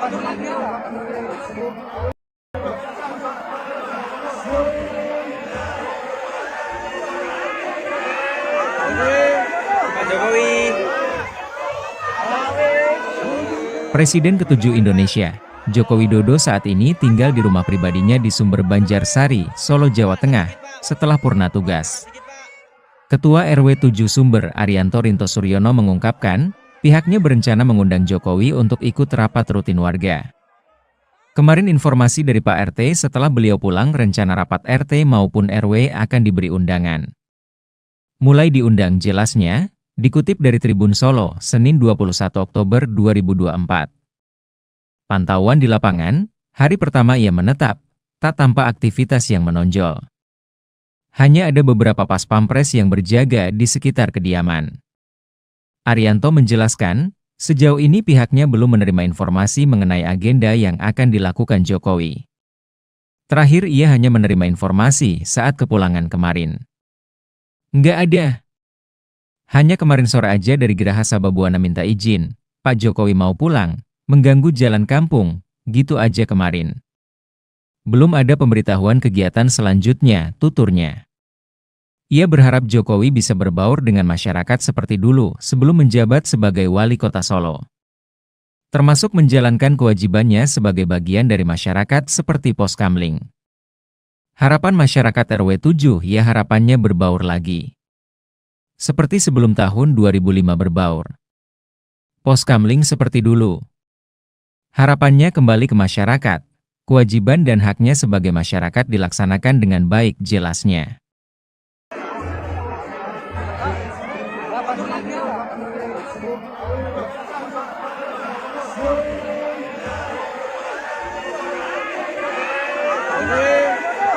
Pak Jokowi. Presiden ke-7 Indonesia, Joko Widodo saat ini tinggal di rumah pribadinya di Sumber Banjarsari, Solo, Jawa Tengah, setelah purna tugas. Ketua RW 7 Sumber, Arianto Rinto Suryono mengungkapkan, pihaknya berencana mengundang Jokowi untuk ikut rapat rutin warga. Kemarin informasi dari Pak RT setelah beliau pulang rencana rapat RT maupun RW akan diberi undangan. Mulai diundang jelasnya, dikutip dari Tribun Solo, Senin 21 Oktober 2024. Pantauan di lapangan, hari pertama ia menetap, tak tampak aktivitas yang menonjol. Hanya ada beberapa pas pampres yang berjaga di sekitar kediaman. Arianto menjelaskan, sejauh ini pihaknya belum menerima informasi mengenai agenda yang akan dilakukan Jokowi. Terakhir ia hanya menerima informasi saat kepulangan kemarin. Nggak ada. Hanya kemarin sore aja dari Geraha Sababwana minta izin, Pak Jokowi mau pulang, mengganggu jalan kampung, gitu aja kemarin. Belum ada pemberitahuan kegiatan selanjutnya, tuturnya. Ia berharap Jokowi bisa berbaur dengan masyarakat seperti dulu sebelum menjabat sebagai wali kota Solo. Termasuk menjalankan kewajibannya sebagai bagian dari masyarakat seperti Poskamling. Harapan masyarakat RW 7 ya harapannya berbaur lagi. Seperti sebelum tahun 2005 berbaur. Poskamling seperti dulu. Harapannya kembali ke masyarakat. Kewajiban dan haknya sebagai masyarakat dilaksanakan dengan baik, jelasnya.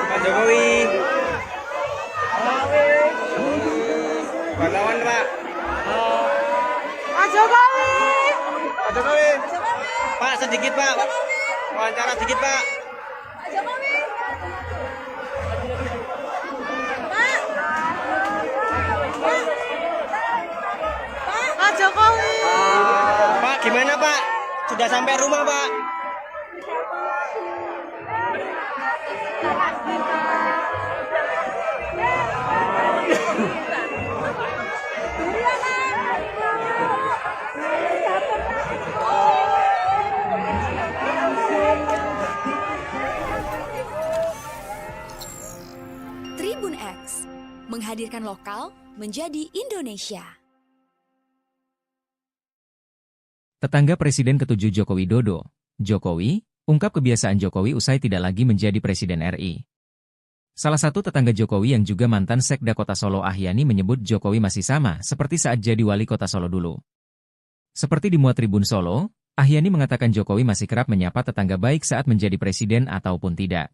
Pak Jokowi. Wartawan, Pak. Pak Jokowi. Pak Jokowi. Pak, sedikit, Pak. Wawancara sedikit, Pak. Pak Jokowi. Pak Jokowi. Pak, gimana, Pak? Sudah sampai rumah, Pak? Tribun X, menghadirkan lokal menjadi Indonesia. Tetangga Presiden ke-7 Joko Widodo, Jokowi, ungkap kebiasaan Jokowi usai tidak lagi menjadi Presiden RI. Salah satu tetangga Jokowi yang juga mantan Sekda Kota Solo Ahyani menyebut Jokowi masih sama seperti saat jadi wali kota Solo dulu. Seperti dimuat Tribun Solo, Ahyani mengatakan Jokowi masih kerap menyapa tetangga baik saat menjadi presiden ataupun tidak.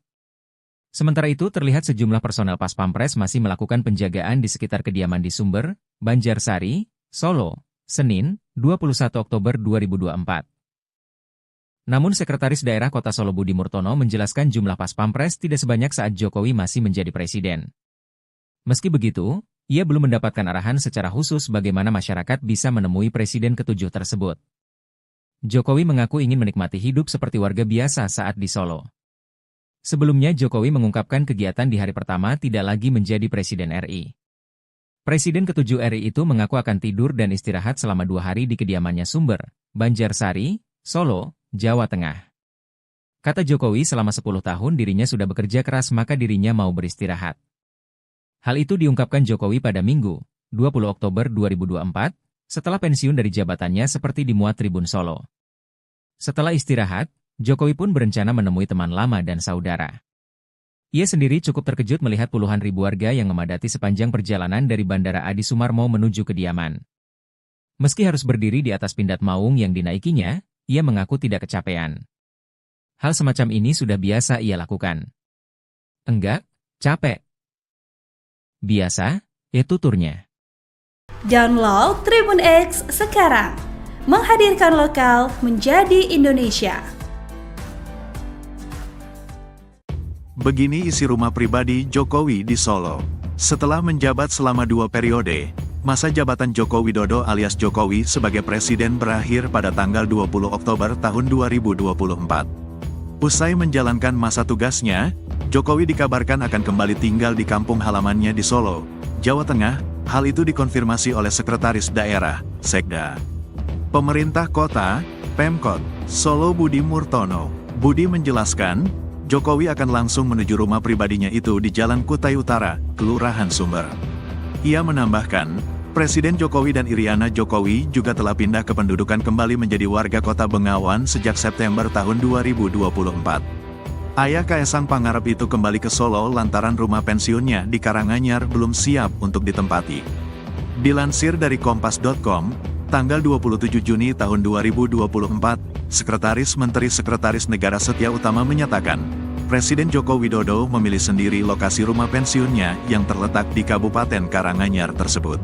Sementara itu terlihat sejumlah personel pas pampres masih melakukan penjagaan di sekitar kediaman di Sumber, Banjarsari, Solo, Senin, 21 Oktober 2024. Namun Sekretaris Daerah Kota Solo Budi Murtono menjelaskan jumlah pas pampres tidak sebanyak saat Jokowi masih menjadi presiden. Meski begitu, ia belum mendapatkan arahan secara khusus bagaimana masyarakat bisa menemui presiden ke-7 tersebut. Jokowi mengaku ingin menikmati hidup seperti warga biasa saat di Solo. Sebelumnya Jokowi mengungkapkan kegiatan di hari pertama tidak lagi menjadi Presiden RI. Presiden ke-7 RI itu mengaku akan tidur dan istirahat selama 2 hari di kediamannya Sumber, Banjarsari, Solo, Jawa Tengah. Kata Jokowi selama 10 tahun dirinya sudah bekerja keras maka dirinya mau beristirahat. Hal itu diungkapkan Jokowi pada Minggu, 20 Oktober 2024, setelah pensiun dari jabatannya seperti dimuat Tribun Solo. Setelah istirahat, Jokowi pun berencana menemui teman lama dan saudara. Ia sendiri cukup terkejut melihat puluhan ribu warga yang memadati sepanjang perjalanan dari Bandara Adi Sumarmo menuju kediaman. Meski harus berdiri di atas pindad maung yang dinaikinya, ia mengaku tidak kecapean. Hal semacam ini sudah biasa ia lakukan. Enggak, capek. Biasa, tuturnya. Download Tribun X sekarang. Menghadirkan lokal menjadi Indonesia. Begini isi rumah pribadi Jokowi di Solo. Setelah menjabat selama 2 periode, Masa jabatan Joko Widodo alias Jokowi sebagai presiden berakhir pada tanggal 20 Oktober tahun 2024. Usai menjalankan masa tugasnya, Jokowi dikabarkan akan kembali tinggal di kampung halamannya di Solo, Jawa Tengah. Hal itu dikonfirmasi oleh Sekretaris Daerah, Sekda, Pemerintah Kota, Pemkot, Solo Budi Murtono. Budi menjelaskan, Jokowi akan langsung menuju rumah pribadinya itu di Jalan Kutai Utara, Kelurahan Sumber. Ia menambahkan, Presiden Jokowi dan Iriana Jokowi juga telah pindah kependudukan kembali menjadi warga kota Bengawan sejak September tahun 2024. Ayah Kaesang Pangarep itu kembali ke Solo lantaran rumah pensiunnya di Karanganyar belum siap untuk ditempati. Dilansir dari Kompas.com, tanggal 27 Juni tahun 2024, Sekretaris Menteri Sekretaris Negara Setia Utama menyatakan, Presiden Joko Widodo memilih sendiri lokasi rumah pensiunnya yang terletak di Kabupaten Karanganyar tersebut.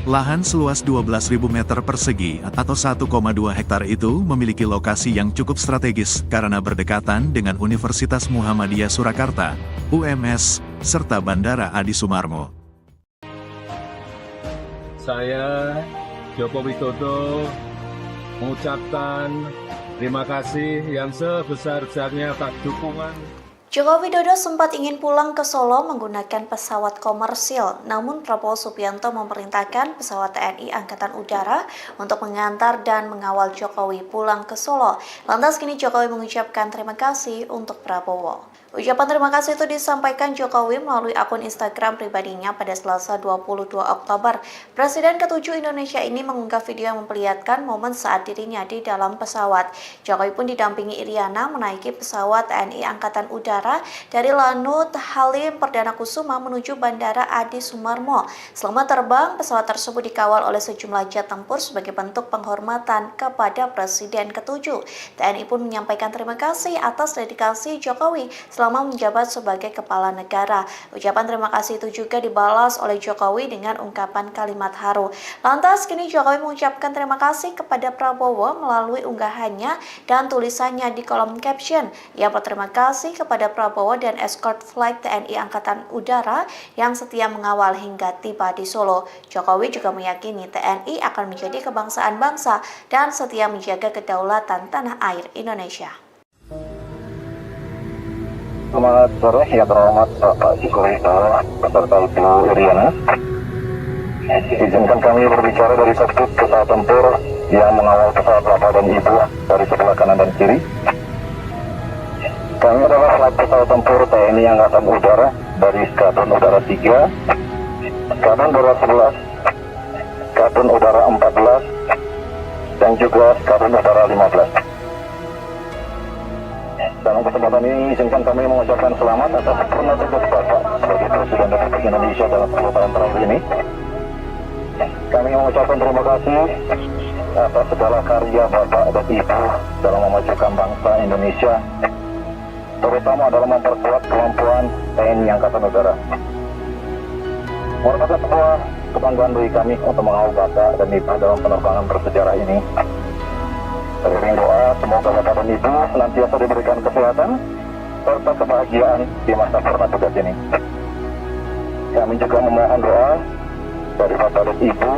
Lahan seluas 12.000 meter persegi atau 1,2 hektar itu memiliki lokasi yang cukup strategis karena berdekatan dengan Universitas Muhammadiyah Surakarta, UMS, serta Bandara Adi Sumarmo. Saya, Joko Widodo, mengucapkan terima kasih yang sebesar-besarnya atas dukungan. Joko Widodo sempat ingin pulang ke Solo menggunakan pesawat komersil, namun Prabowo Subianto memerintahkan pesawat TNI Angkatan Udara untuk mengantar dan mengawal Jokowi pulang ke Solo. Lantas kini Jokowi mengucapkan terima kasih untuk Prabowo. Ucapan terima kasih itu disampaikan Jokowi melalui akun Instagram pribadinya pada Selasa 22 Oktober. Presiden ke-7 Indonesia ini mengunggah video yang memperlihatkan momen saat dirinya di dalam pesawat. Jokowi pun didampingi Iriana menaiki pesawat TNI Angkatan Udara dari Lanut Halim Perdana Kusuma menuju Bandara Adi Sumarmo. Selama terbang, pesawat tersebut dikawal oleh sejumlah jet tempur sebagai bentuk penghormatan kepada Presiden ke-7. TNI pun menyampaikan terima kasih atas dedikasi Jokowi selama menjabat sebagai kepala negara. Ucapan terima kasih itu juga dibalas oleh Jokowi dengan ungkapan kalimat haru. Lantas kini Jokowi mengucapkan terima kasih kepada Prabowo melalui unggahannya dan tulisannya di kolom caption. Ia berterima kasih kepada Prabowo dan escort flight TNI Angkatan Udara yang setia mengawal hingga tiba di Solo. Jokowi juga meyakini TNI akan menjadi kebangsaan bangsa dan setia menjaga kedaulatan tanah air Indonesia. Selamat sore yang terhormat Bapak Jokowi beserta Ibu Iriana. Izinkan kami berbicara dari kokpit pesawat tempur yang mengawal pesawat Bapak dan Ibu dari sebelah kanan dan kiri. Kami adalah flight pesawat tempur TNI Angkatan Udara dari Skadron Udara 3, Skadron Udara 11, Skadron Udara 14, dan juga Skadron Udara 15. Dalam kesempatan ini, izinkan kami mengucapkan selamat atas sempurna tugas Bapak sebagai Presiden Republik Indonesia dalam 10 tahun terakhir ini. Kami mengucapkan terima kasih atas segala karya Bapak dan Ibu dalam memajukan bangsa Indonesia, terutama dalam memperkuat kemampuan TNI Angkatan Udara. Merupakan sebuah kebanggaan bagi kami untuk mengawal Bapak dan Ibu dalam penerbangan bersejarah ini. Teriring doa, semoga Bapak dan Ibu senantiasa diberikan kesehatan serta kebahagiaan di masa purna tugas ini. Kami juga memohon doa dari Bapak dan Ibu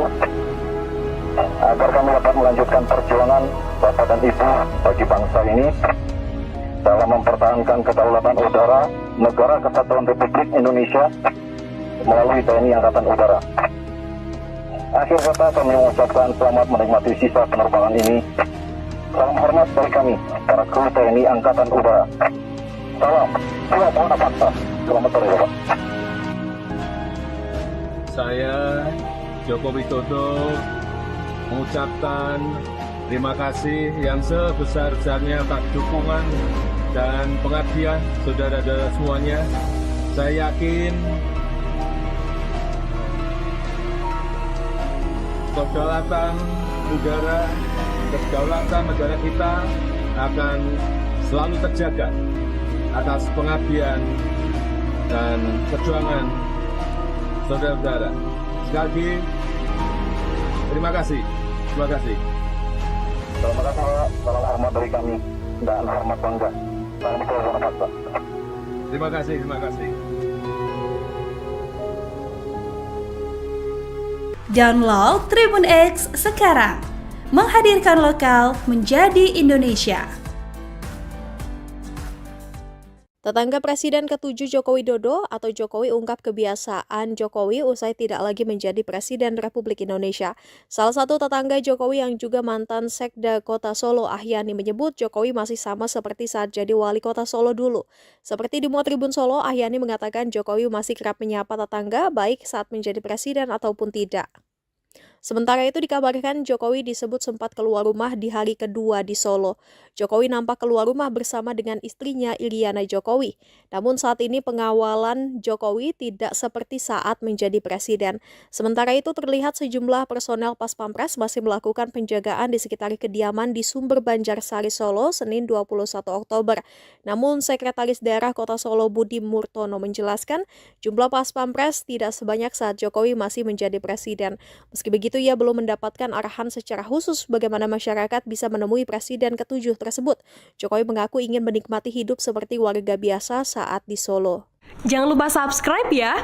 agar kami dapat melanjutkan perjuangan Bapak dan Ibu bagi bangsa ini dalam mempertahankan kedaulatan udara Negara Kesatuan Republik Indonesia melalui TNI Angkatan Udara. Akhir kata, kami mengucapkan selamat menikmati sisa penerbangan ini. Salam hormat dari kami, para kru TNI Angkatan Udara. Salam, selamat Paksa. Selamat sore, Bapak. Saya, Joko Widodo, mengucapkan terima kasih yang sebesar-besarnya atas dukungan dan pengabdian saudara-saudara semuanya. Saya yakin kedaulatan udara, kedaulatan negara kita akan selalu terjaga atas pengabdian dan perjuangan saudara-saudara. Sekali lagi, terima kasih. Terima kasih. Terima kasih, salam hormat dari kami dan hormat bangga. Salam hormat Paksa. Terima kasih, terima kasih. Download Tribun X sekarang. Menghadirkan lokal menjadi Indonesia. Tetangga Presiden ke-7 Joko Widodo atau Jokowi ungkap kebiasaan Jokowi usai tidak lagi menjadi Presiden Republik Indonesia. Salah satu tetangga Jokowi yang juga mantan Sekda Kota Solo, Ahyani, menyebut Jokowi masih sama seperti saat jadi wali kota Solo dulu. Seperti di Tribun Solo, Ahyani mengatakan Jokowi masih kerap menyapa tetangga baik saat menjadi presiden ataupun tidak. Sementara itu dikabarkan Jokowi disebut sempat keluar rumah di hari kedua di Solo. Jokowi nampak keluar rumah bersama dengan istrinya Iriana Jokowi. Namun saat ini pengawalan Jokowi tidak seperti saat menjadi presiden. Sementara itu terlihat sejumlah personel Pas Pampres masih melakukan penjagaan di sekitar kediaman di Sumber Banjarsari Solo Senin 21 Oktober. Namun Sekretaris Daerah Kota Solo Budi Murtono menjelaskan jumlah Pas Pampres tidak sebanyak saat Jokowi masih menjadi presiden. Meski begitu, ia belum mendapatkan arahan secara khusus bagaimana masyarakat bisa menemui Presiden ke-7 tersebut. Jokowi mengaku ingin menikmati hidup seperti warga biasa saat di Solo. Jangan lupa subscribe ya.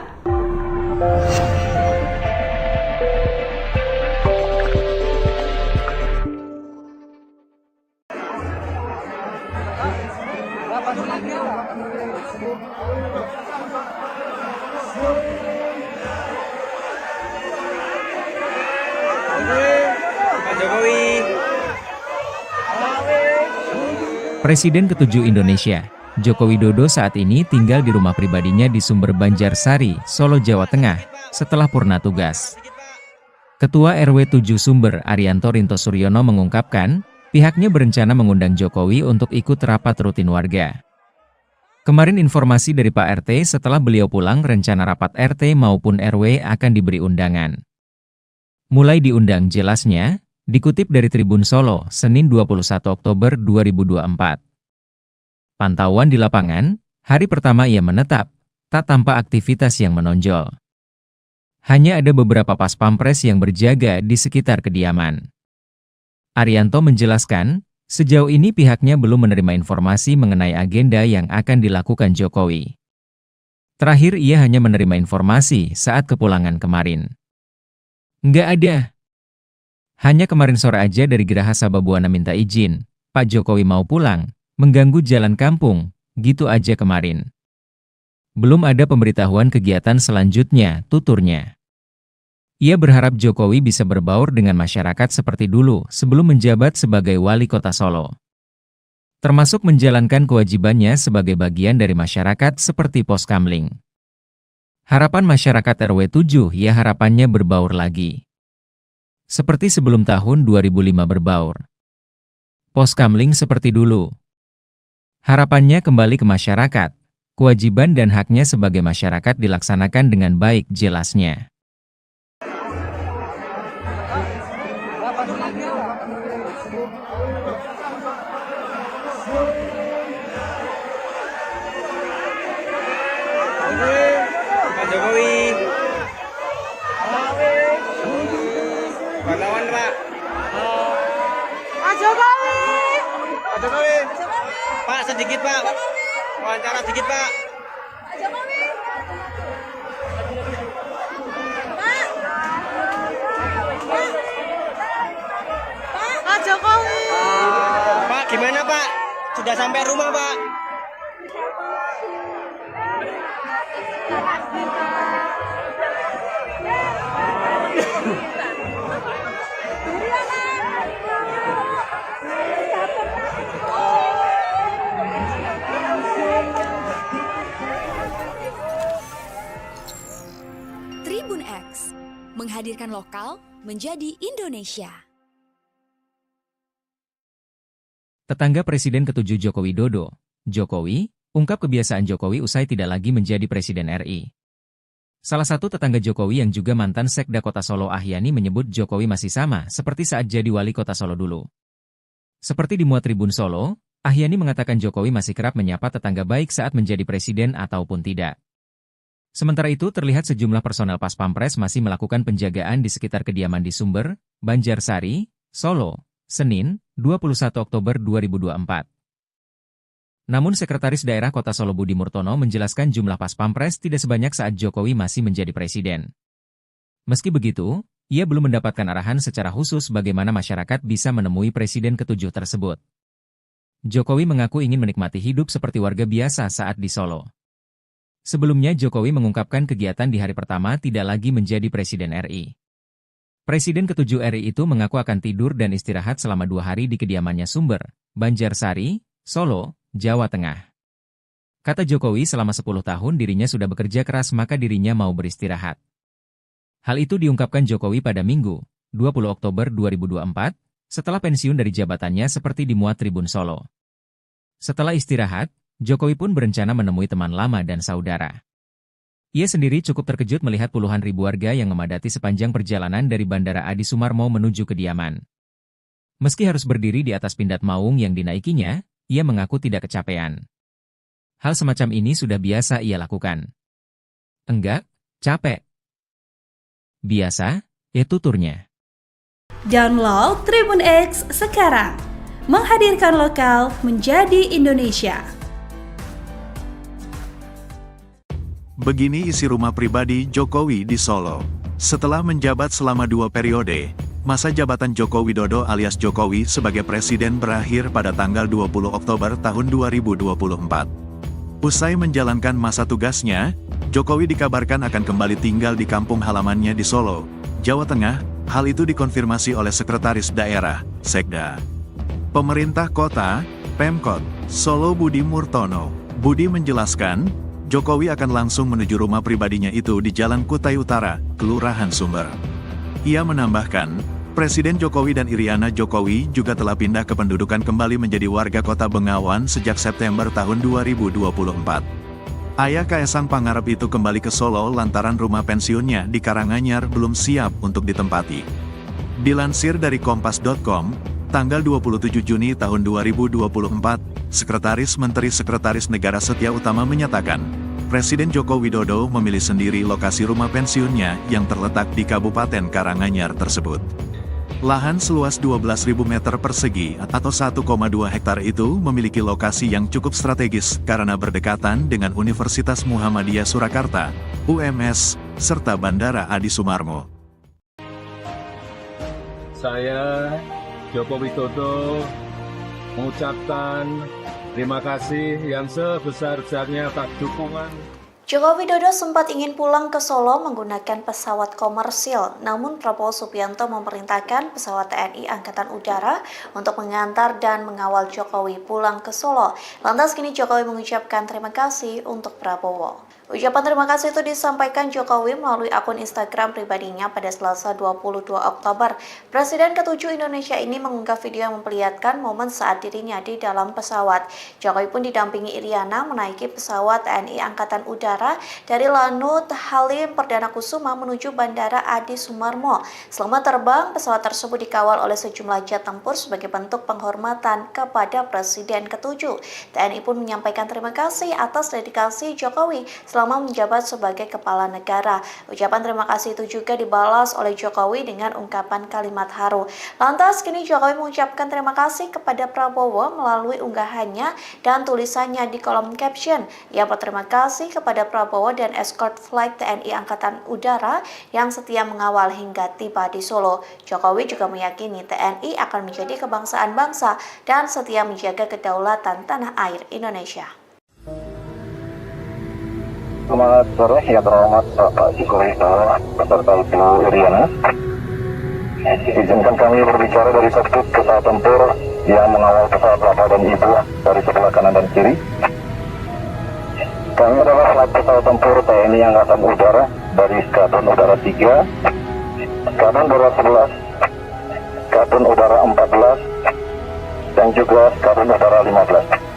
Presiden ke-7 Indonesia, Joko Widodo saat ini tinggal di rumah pribadinya di Sumber Banjarsari, Solo, Jawa Tengah, setelah purna tugas. Ketua RW 7 Sumber, Arianto Rinto Suryono mengungkapkan, pihaknya berencana mengundang Jokowi untuk ikut rapat rutin warga. Kemarin informasi dari Pak RT setelah beliau pulang rencana rapat RT maupun RW akan diberi undangan. Mulai diundang jelasnya, dikutip dari Tribun Solo, Senin 21 Oktober 2024. Pantauan di lapangan, hari pertama ia menetap, tak tampak aktivitas yang menonjol. Hanya ada beberapa Pas Pampres yang berjaga di sekitar kediaman. Arianto menjelaskan, sejauh ini pihaknya belum menerima informasi mengenai agenda yang akan dilakukan Jokowi. Terakhir ia hanya menerima informasi saat kepulangan kemarin. Nggak ada. Hanya kemarin sore aja dari Geraha Sababwana minta izin, Pak Jokowi mau pulang, mengganggu jalan kampung, gitu aja kemarin. Belum ada pemberitahuan kegiatan selanjutnya, tuturnya. Ia berharap Jokowi bisa berbaur dengan masyarakat seperti dulu sebelum menjabat sebagai wali kota Solo. Termasuk menjalankan kewajibannya sebagai bagian dari masyarakat seperti Poskamling. Harapan masyarakat RW 7 ya harapannya berbaur lagi. Seperti sebelum tahun 2005 berbaur. Poskamling seperti dulu. Harapannya kembali ke masyarakat, kewajiban dan haknya sebagai masyarakat dilaksanakan dengan baik, jelasnya. Pak Jokowi. Wartawan, Pak. Pak Jokowi. Pak Jokowi. Pak, sedikit, Pak. Wawancara sedikit, Pak. Pak Jokowi. Pak Jokowi. Pak, gimana, Pak? Sudah sampai rumah, Pak? Tribun X, menghadirkan lokal menjadi Indonesia. Tetangga Presiden ke-7 Joko Widodo, Jokowi, ungkap kebiasaan Jokowi usai tidak lagi menjadi Presiden RI. Salah satu tetangga Jokowi yang juga mantan Sekda Kota Solo, Ahyani, menyebut Jokowi masih sama seperti saat jadi wali kota Solo dulu. Seperti di Tribun Solo, Ahyani mengatakan Jokowi masih kerap menyapa tetangga baik saat menjadi presiden ataupun tidak. Sementara itu terlihat sejumlah personel Pas Pampres masih melakukan penjagaan di sekitar kediaman di Sumber, Banjarsari, Solo, Senin, 21 Oktober 2024. Namun Sekretaris Daerah Kota Solo Budi Murtono menjelaskan jumlah Pas Pampres tidak sebanyak saat Jokowi masih menjadi presiden. Meski begitu, Ia belum mendapatkan arahan secara khusus bagaimana masyarakat bisa menemui presiden ke-7 tersebut. Jokowi mengaku ingin menikmati hidup seperti warga biasa saat di Solo. Sebelumnya Jokowi mengungkapkan kegiatan di hari pertama tidak lagi menjadi Presiden RI. Presiden ke-7 RI itu mengaku akan tidur dan istirahat selama 2 hari di kediamannya Sumber, Banjarsari, Solo, Jawa Tengah. Kata Jokowi selama 10 tahun dirinya sudah bekerja keras maka dirinya mau beristirahat. Hal itu diungkapkan Jokowi pada Minggu, 20 Oktober 2024, setelah pensiun dari jabatannya seperti dimuat Tribun Solo. Setelah istirahat, Jokowi pun berencana menemui teman lama dan saudara. Ia sendiri cukup terkejut melihat puluhan ribu warga yang memadati sepanjang perjalanan dari Bandara Adi Sumarmo menuju kediaman. Meski harus berdiri di atas pindad maung yang dinaikinya, ia mengaku tidak kecapean. Hal semacam ini sudah biasa ia lakukan. Enggak, capek. Biasa, tuturnya. Download Tribun X sekarang. Menghadirkan lokal menjadi Indonesia. Begini isi rumah pribadi Jokowi di Solo. Setelah menjabat selama 2 periode, masa jabatan Joko Widodo alias Jokowi sebagai presiden berakhir pada tanggal 20 Oktober tahun 2024. Usai menjalankan masa tugasnya, Jokowi dikabarkan akan kembali tinggal di kampung halamannya di Solo, Jawa Tengah. Hal itu dikonfirmasi oleh Sekretaris Daerah, Sekda, Pemerintah Kota, Pemkot, Solo Budi Murtono. Budi menjelaskan, Jokowi akan langsung menuju rumah pribadinya itu di Jalan Kutai Utara, Kelurahan Sumber. Ia menambahkan, Presiden Jokowi dan Iriana Jokowi juga telah pindah kependudukan kembali menjadi warga kota Bengawan sejak September tahun 2024. Ayah Kaesang Pangarep itu kembali ke Solo lantaran rumah pensiunnya di Karanganyar belum siap untuk ditempati. Dilansir dari Kompas.com, tanggal 27 Juni tahun 2024, Sekretaris Menteri Sekretaris Negara Setia Utama menyatakan, Presiden Joko Widodo memilih sendiri lokasi rumah pensiunnya yang terletak di Kabupaten Karanganyar tersebut. Lahan seluas 12.000 meter persegi atau 1,2 hektar itu memiliki lokasi yang cukup strategis karena berdekatan dengan Universitas Muhammadiyah Surakarta, UMS, serta Bandara Adi Sumarmo. Saya, Joko Widodo, mengucapkan terima kasih yang sebesar-besarnya atas dukungan. Joko Widodo sempat ingin pulang ke Solo menggunakan pesawat komersil, namun Prabowo Subianto memerintahkan pesawat TNI Angkatan Udara untuk mengantar dan mengawal Jokowi pulang ke Solo. Lantas kini Jokowi mengucapkan terima kasih untuk Prabowo. Ucapan terima kasih itu disampaikan Jokowi melalui akun Instagram pribadinya pada Selasa 22 Oktober. Presiden ke-7 Indonesia ini mengunggah video yang memperlihatkan momen saat dirinya di dalam pesawat. Jokowi pun didampingi Iriana menaiki pesawat TNI Angkatan Udara dari Lanut Halim Perdana Kusuma menuju Bandara Adi Sumarmo. Selama terbang, pesawat tersebut dikawal oleh sejumlah jet tempur sebagai bentuk penghormatan kepada Presiden ke-7. TNI pun menyampaikan terima kasih atas dedikasi Jokowi selama menjabat sebagai kepala negara. Ucapan terima kasih itu juga dibalas oleh Jokowi dengan ungkapan kalimat haru. Lantas kini Jokowi mengucapkan terima kasih kepada Prabowo melalui unggahannya dan tulisannya di kolom caption. Ia berterima kasih kepada Prabowo dan escort flight TNI Angkatan Udara yang setia mengawal hingga tiba di Solo. Jokowi juga meyakini TNI akan menjadi kebangsaan bangsa dan setia menjaga kedaulatan tanah air Indonesia. Selamat sore yang terhormat Bapak Jokowi beserta Ibu Iriana. Izinkan kami berbicara dari kokpit pesawat tempur yang mengawal pesawat Bapak dan Ibu dari sebelah kanan dan kiri. Kami adalah flight pesawat tempur TNI Angkatan Udara dari Skadron Udara 3, Skadron Udara 11, Skadron Udara 14, dan juga Skadron Udara 15.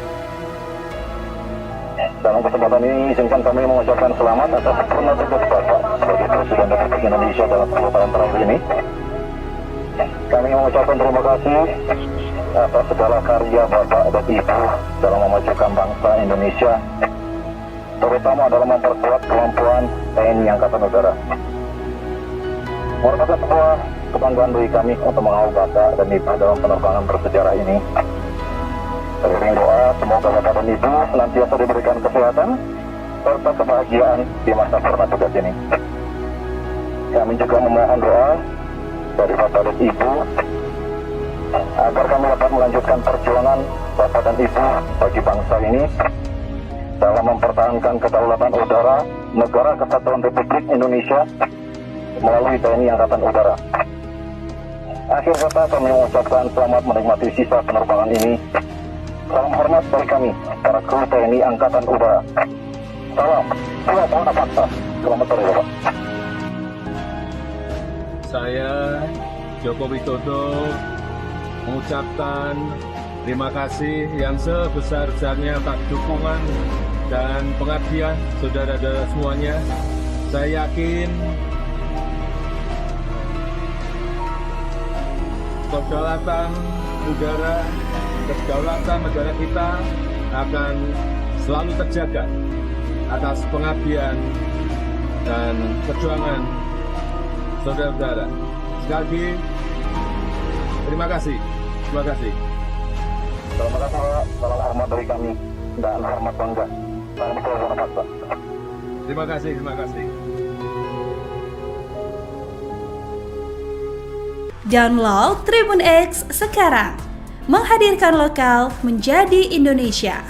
Dalam kesempatan ini, izinkan kami mengucapkan selamat atas sempurna tugas Bapak sebagai Presiden Republik Indonesia dalam 10 tahun terakhir ini. Kami mengucapkan terima kasih atas segala karya Bapak dan Ibu dalam memajukan bangsa Indonesia, terutama dalam memperkuat kemampuan TNI Angkatan Udara. Merupakan sebuah kebanggaan bagi kami untuk mengawal Bapak dan Ibu dalam penerbangan bersejarah ini. Teriring doa, semoga Bapak dan Ibu senantiasa diberikan kesehatan serta kebahagiaan di masa purna tugas ini. Kami juga memohon doa dari Bapak dan Ibu, agar kami dapat melanjutkan perjuangan Bapak dan Ibu bagi bangsa ini dalam mempertahankan kedaulatan udara Negara Kesatuan Republik Indonesia melalui TNI Angkatan Udara. Akhir kata kami mengucapkan selamat menikmati sisa penerbangan ini. Salam hormat dari kami, para kru TNI Angkatan Udara. Salam, Tuhan Paksa. Selamat sore, Bapak. Saya Joko Widodo mengucapkan terima kasih yang sebesar-besarnya atas dukungan dan pengabdian saudara-saudara semuanya. Saya yakin kedaulatan udara, kedaulatan negara kita akan selalu terjaga atas pengabdian dan perjuangan saudara-saudara. Sekali lagi, terima kasih. Terima kasih. Salam hormat dari kami dan hormat bangga. Salam Tuhan Paksa. Terima kasih, terima kasih. Download Tribun X sekarang. Menghadirkan lokal menjadi Indonesia.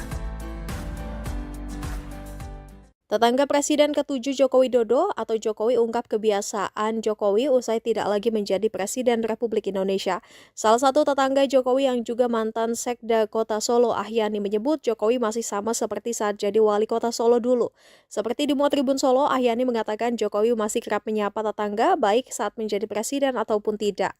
Tetangga Presiden ke-7 Joko Widodo atau Jokowi ungkap kebiasaan Jokowi usai tidak lagi menjadi Presiden Republik Indonesia. Salah satu tetangga Jokowi yang juga mantan Sekda Kota Solo, Ahyani, menyebut Jokowi masih sama seperti saat jadi wali kota Solo dulu. Seperti di Muat Tribun Solo, Ahyani mengatakan Jokowi masih kerap menyapa tetangga baik saat menjadi presiden ataupun tidak.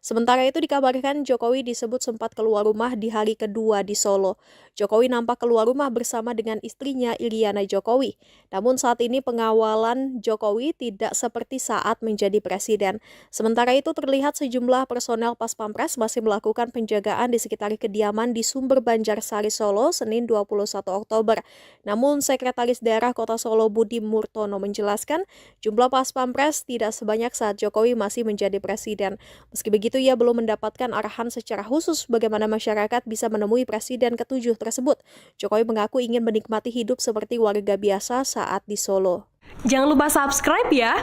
Sementara itu dikabarkan Jokowi disebut sempat keluar rumah di hari kedua di Solo. Jokowi nampak keluar rumah bersama dengan istrinya Iriana Jokowi. Namun saat ini pengawalan Jokowi tidak seperti saat menjadi presiden. Sementara itu terlihat sejumlah personel Pas Pampres masih melakukan penjagaan di sekitar kediaman di Sumber Banjarsari Solo Senin 21 Oktober. Namun Sekretaris Daerah Kota Solo Budi Murtono menjelaskan jumlah Pas Pampres tidak sebanyak saat Jokowi masih menjadi presiden. Meski begitu, ia belum mendapatkan arahan secara khusus bagaimana masyarakat bisa menemui Presiden ke-7 tersebut. Jokowi mengaku ingin menikmati hidup seperti warga biasa saat di Solo. Jangan lupa subscribe ya.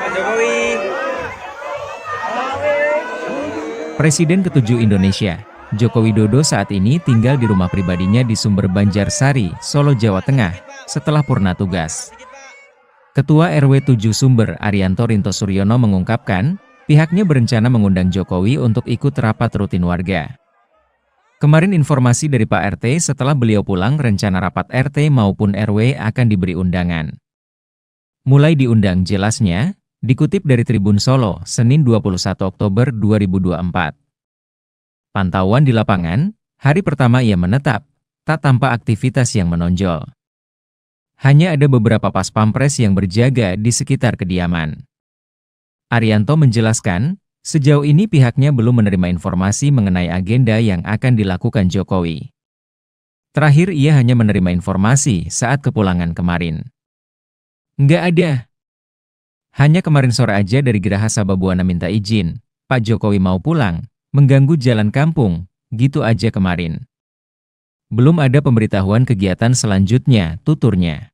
Pak Jokowi. Presiden ke-7 Indonesia, Joko Widodo saat ini tinggal di rumah pribadinya di Sumber Banjarsari, Solo, Jawa Tengah, setelah purna tugas. Ketua RW 7 Sumber, Arianto Rinto Suryono mengungkapkan, pihaknya berencana mengundang Jokowi untuk ikut rapat rutin warga. Kemarin informasi dari Pak RT setelah beliau pulang rencana rapat RT maupun RW akan diberi undangan. Mulai diundang jelasnya, dikutip dari Tribun Solo, Senin 21 Oktober 2024. Pantauan di lapangan, hari pertama ia menetap, tak tampak aktivitas yang menonjol. Hanya ada beberapa Pas Pampres yang berjaga di sekitar kediaman. Arianto menjelaskan, sejauh ini pihaknya belum menerima informasi mengenai agenda yang akan dilakukan Jokowi. Terakhir ia hanya menerima informasi saat kepulangan kemarin. Nggak ada. Hanya kemarin sore aja dari Geraha Sababwana minta izin, Pak Jokowi mau pulang, mengganggu jalan kampung, gitu aja kemarin. Belum ada pemberitahuan kegiatan selanjutnya, tuturnya.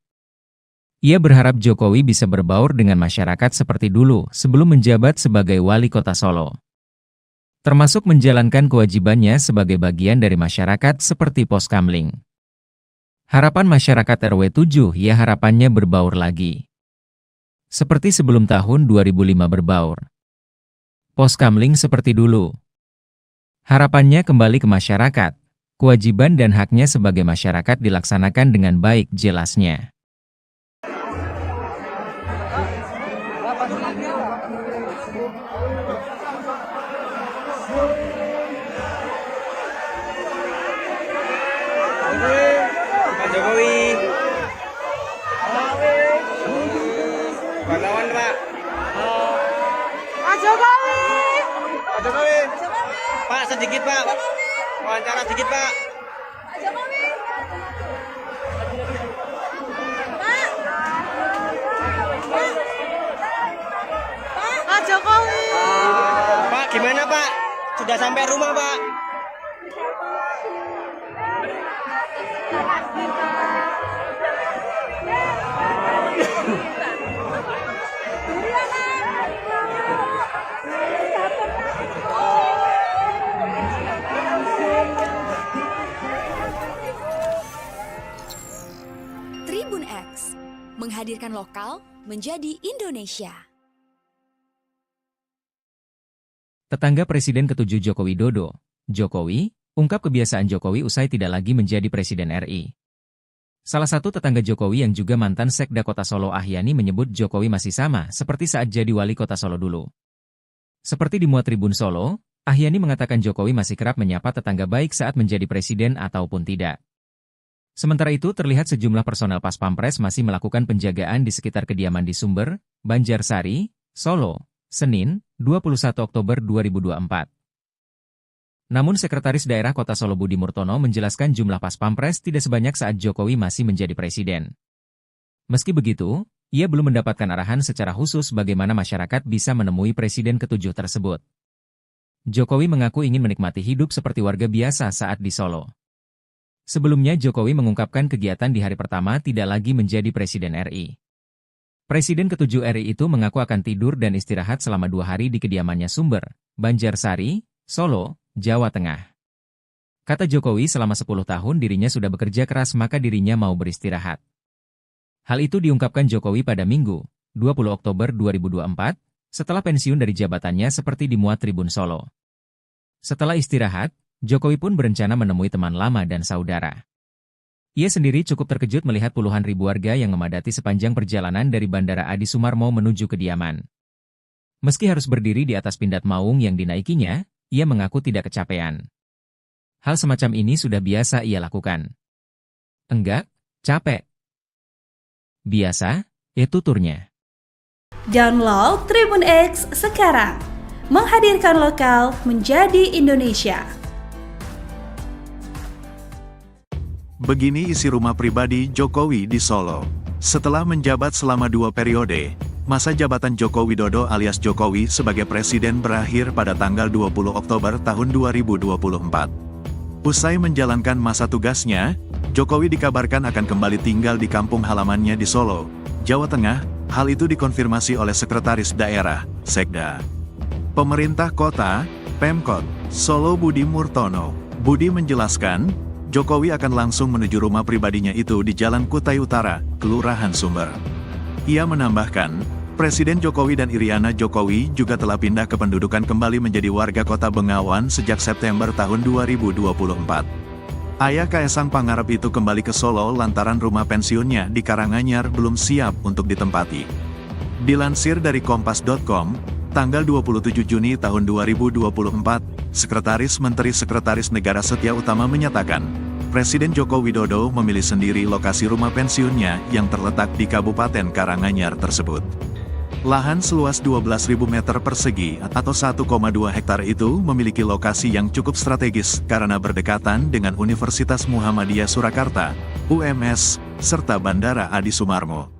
Ia berharap Jokowi bisa berbaur dengan masyarakat seperti dulu sebelum menjabat sebagai wali kota Solo. Termasuk menjalankan kewajibannya sebagai bagian dari masyarakat seperti Poskamling. Harapan masyarakat RW 7 ya harapannya berbaur lagi. Seperti sebelum tahun 2005 berbaur. Poskamling seperti dulu. Harapannya kembali ke masyarakat. Kewajiban dan haknya sebagai masyarakat dilaksanakan dengan baik, jelasnya. Pak Jokowi. Pahlawan, Pak. Pak Jokowi. Pak Jokowi. Pak, sedikit, Pak. Wawancara sedikit, Pak. Pak Jokowi. Pak. Gimana Pak? Sudah sampai rumah Pak? Tribun X menghadirkan lokal menjadi Indonesia. Tetangga Presiden ke-7 Joko Widodo, Jokowi, ungkap kebiasaan Jokowi usai tidak lagi menjadi Presiden RI. Salah satu tetangga Jokowi yang juga mantan Sekda Kota Solo Ahyani menyebut Jokowi masih sama seperti saat jadi wali kota Solo dulu. Seperti dimuat Tribun Solo, Ahyani mengatakan Jokowi masih kerap menyapa tetangga baik saat menjadi presiden ataupun tidak. Sementara itu terlihat sejumlah personel Pas Pampres masih melakukan penjagaan di sekitar kediaman di Sumber, Banjarsari, Solo, Senin, 21 Oktober 2024. Namun Sekretaris Daerah Kota Solo Budi Murtono menjelaskan jumlah Pas Pampres tidak sebanyak saat Jokowi masih menjadi presiden. Meski begitu, ia belum mendapatkan arahan secara khusus bagaimana masyarakat bisa menemui Presiden ke-7 tersebut. Jokowi mengaku ingin menikmati hidup seperti warga biasa saat di Solo. Sebelumnya Jokowi mengungkapkan kegiatan di hari pertama tidak lagi menjadi Presiden RI. Presiden ke-7 RI itu mengaku akan tidur dan istirahat selama 2 hari di kediamannya Sumber, Banjarsari, Solo, Jawa Tengah. Kata Jokowi selama 10 tahun dirinya sudah bekerja keras maka dirinya mau beristirahat. Hal itu diungkapkan Jokowi pada Minggu, 20 Oktober 2024, setelah pensiun dari jabatannya seperti dimuat Tribun Solo. Setelah istirahat, Jokowi pun berencana menemui teman lama dan saudara. Ia sendiri cukup terkejut melihat puluhan ribu warga yang memadati sepanjang perjalanan dari Bandara Adi Sumarmo menuju kediaman. Meski harus berdiri di atas pindad maung yang dinaikinya, ia mengaku tidak kecapean. Hal semacam ini sudah biasa ia lakukan. Enggak, capek. Biasa, tuturnya. Download Tribun X sekarang. Menghadirkan lokal menjadi Indonesia. Begini isi rumah pribadi Jokowi di Solo. Setelah menjabat selama 2 periode, masa jabatan Joko Widodo alias Jokowi sebagai presiden berakhir pada tanggal 20 Oktober tahun 2024. Usai menjalankan masa tugasnya, Jokowi dikabarkan akan kembali tinggal di kampung halamannya di Solo, Jawa Tengah. Hal itu dikonfirmasi oleh Sekretaris Daerah, Sekda, Pemerintah Kota, Pemkot, Solo Budi Murtono. Budi menjelaskan, Jokowi akan langsung menuju rumah pribadinya itu di Jalan Kutai Utara, Kelurahan Sumber. Ia menambahkan, Presiden Jokowi dan Iriana Jokowi juga telah pindah kependudukan kembali menjadi warga kota Bengawan sejak September tahun 2024. Ayah Kaesang Pangarep itu kembali ke Solo lantaran rumah pensiunnya di Karanganyar belum siap untuk ditempati. Dilansir dari Kompas.com, tanggal 27 Juni tahun 2024, Sekretaris Menteri Sekretaris Negara Setya Utama menyatakan, Presiden Joko Widodo memilih sendiri lokasi rumah pensiunnya yang terletak di Kabupaten Karanganyar tersebut. Lahan seluas 12.000 meter persegi atau 1,2 hektar itu memiliki lokasi yang cukup strategis karena berdekatan dengan Universitas Muhammadiyah Surakarta, UMS, serta Bandara Adi Sumarmo.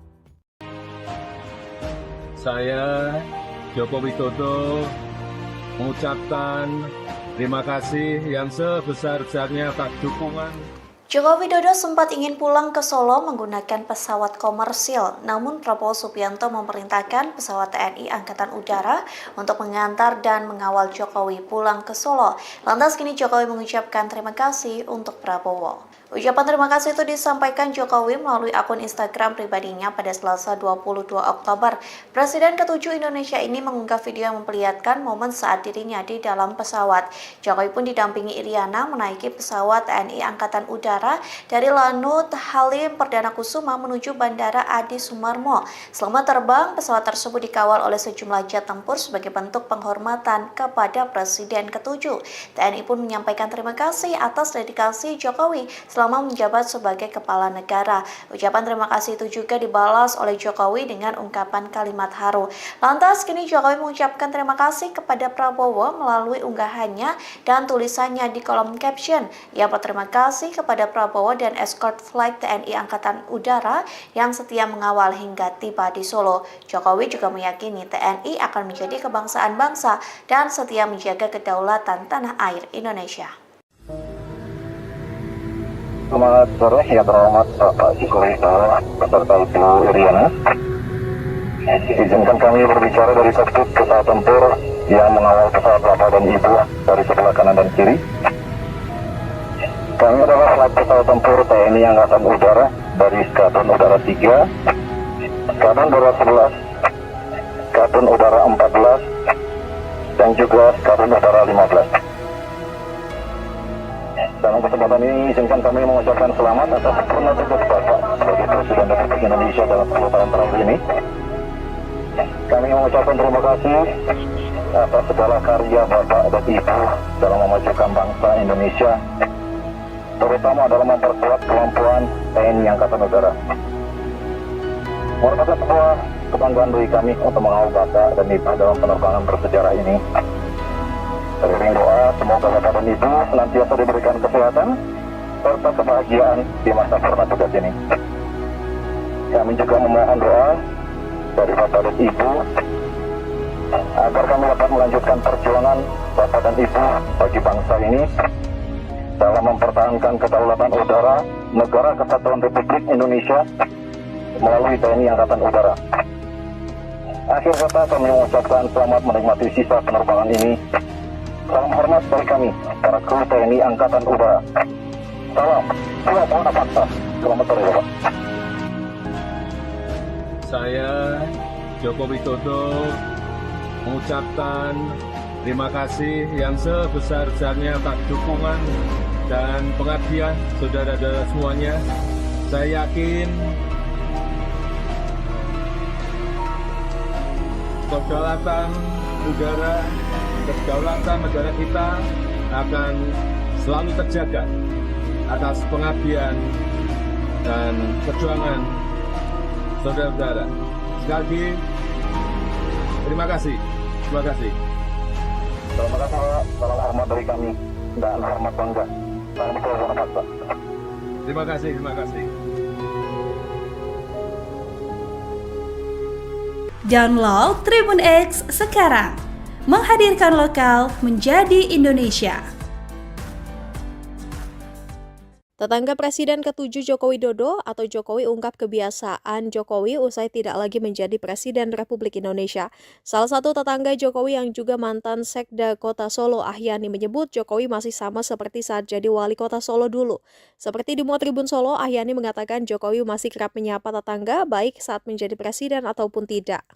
Saya, Joko Widodo, mengucapkan terima kasih yang sebesar-besarnya atas dukungan. Joko Widodo sempat ingin pulang ke Solo menggunakan pesawat komersil, namun Prabowo Subianto memerintahkan pesawat TNI Angkatan Udara untuk mengantar dan mengawal Jokowi pulang ke Solo. Lantas kini Jokowi mengucapkan terima kasih untuk Prabowo. Ucapan terima kasih itu disampaikan Jokowi melalui akun Instagram pribadinya pada Selasa 22 Oktober. Presiden ke-7 Indonesia ini mengunggah video yang memperlihatkan momen saat dirinya di dalam pesawat. Jokowi pun didampingi Iriana menaiki pesawat TNI Angkatan Udara dari Lanut Halim Perdana Kusuma menuju Bandara Adi Sumarmo. Selama terbang, pesawat tersebut dikawal oleh sejumlah jet tempur sebagai bentuk penghormatan kepada Presiden ke-7. TNI pun menyampaikan terima kasih atas dedikasi Jokowi selama menjabat sebagai kepala negara. Ucapan terima kasih itu juga dibalas oleh Jokowi dengan ungkapan kalimat haru. Lantas kini Jokowi mengucapkan terima kasih kepada Prabowo melalui unggahannya dan tulisannya di kolom caption. Ia berterima kasih kepada Prabowo dan escort flight TNI Angkatan Udara yang setia mengawal hingga tiba di Solo. Jokowi juga meyakini TNI akan menjadi kebangsaan bangsa dan setia menjaga kedaulatan tanah air Indonesia. Selamat sore, yang terhormat Bapak Jokowi beserta Ibu Iriana. Izinkan kami berbicara dari kokpit pesawat tempur yang mengawal pesawat Bapak dan Ibu dari sebelah kanan dan kiri. Kami adalah flight pesawat tempur TNI Angkatan Udara dari Skadron Udara 3, Skadron Udara 11, Skadron Udara 14, dan juga Skadron Udara 15. Dalam kesempatan ini, izinkan kami mengucapkan selamat atas sempurna tugas Bapak sebagai Presiden Republik Indonesia dalam 10 tahun terakhir ini. Kami mengucapkan terima kasih atas segala karya Bapak dan Ibu dalam memajukan bangsa Indonesia, terutama dalam memperkuat kemampuan TNI Angkatan Udara. Merupakan sebuah kebanggaan bagi kami untuk mengawal Bapak dan Ibu dalam penerbangan bersejarah ini. Teriring doa, semoga Bapak dan Ibu senantiasa diberikan kesehatan serta kebahagiaan di masa purna tugas ini. Kami juga memohon doa dari Bapak dan Ibu agar kami dapat melanjutkan perjuangan Bapak dan Ibu bagi bangsa ini dalam mempertahankan kedaulatan udara Negara Kesatuan Republik Indonesia melalui TNI Angkatan Udara. Akhir kata, kami mengucapkan selamat menikmati sisa penerbangan ini. Salam hormat dari kami, para kru TNI Angkatan Udara. Salam, Tuhan Paksa. Selamat sore, Bapak. Saya Joko Widodo mengucapkan terima kasih yang sebesar-besarnya atas dukungan dan pengabdian saudara-saudara semuanya. Saya yakin kedaulatan udara, kedaulatan negara kita akan selalu terjaga atas pengabdian dan perjuangan saudara-saudara. Sekali lagi, terima kasih. Terima kasih. Terima kasih, Pak. Salam hormat dari kami dan hormat bangga. Salam Tuhan Paksa. Terima kasih, terima kasih. Download Tribun X sekarang. Menghadirkan lokal menjadi Indonesia. Tetangga Presiden ke-7 Joko Widodo atau Jokowi ungkap kebiasaan Jokowi usai tidak lagi menjadi Presiden Republik Indonesia. Salah satu tetangga Jokowi yang juga mantan Sekda Kota Solo, Ahyani, menyebut Jokowi masih sama seperti saat jadi wali kota Solo dulu. Seperti di Muat Tribun Solo, Ahyani mengatakan Jokowi masih kerap menyapa tetangga baik saat menjadi presiden ataupun tidak.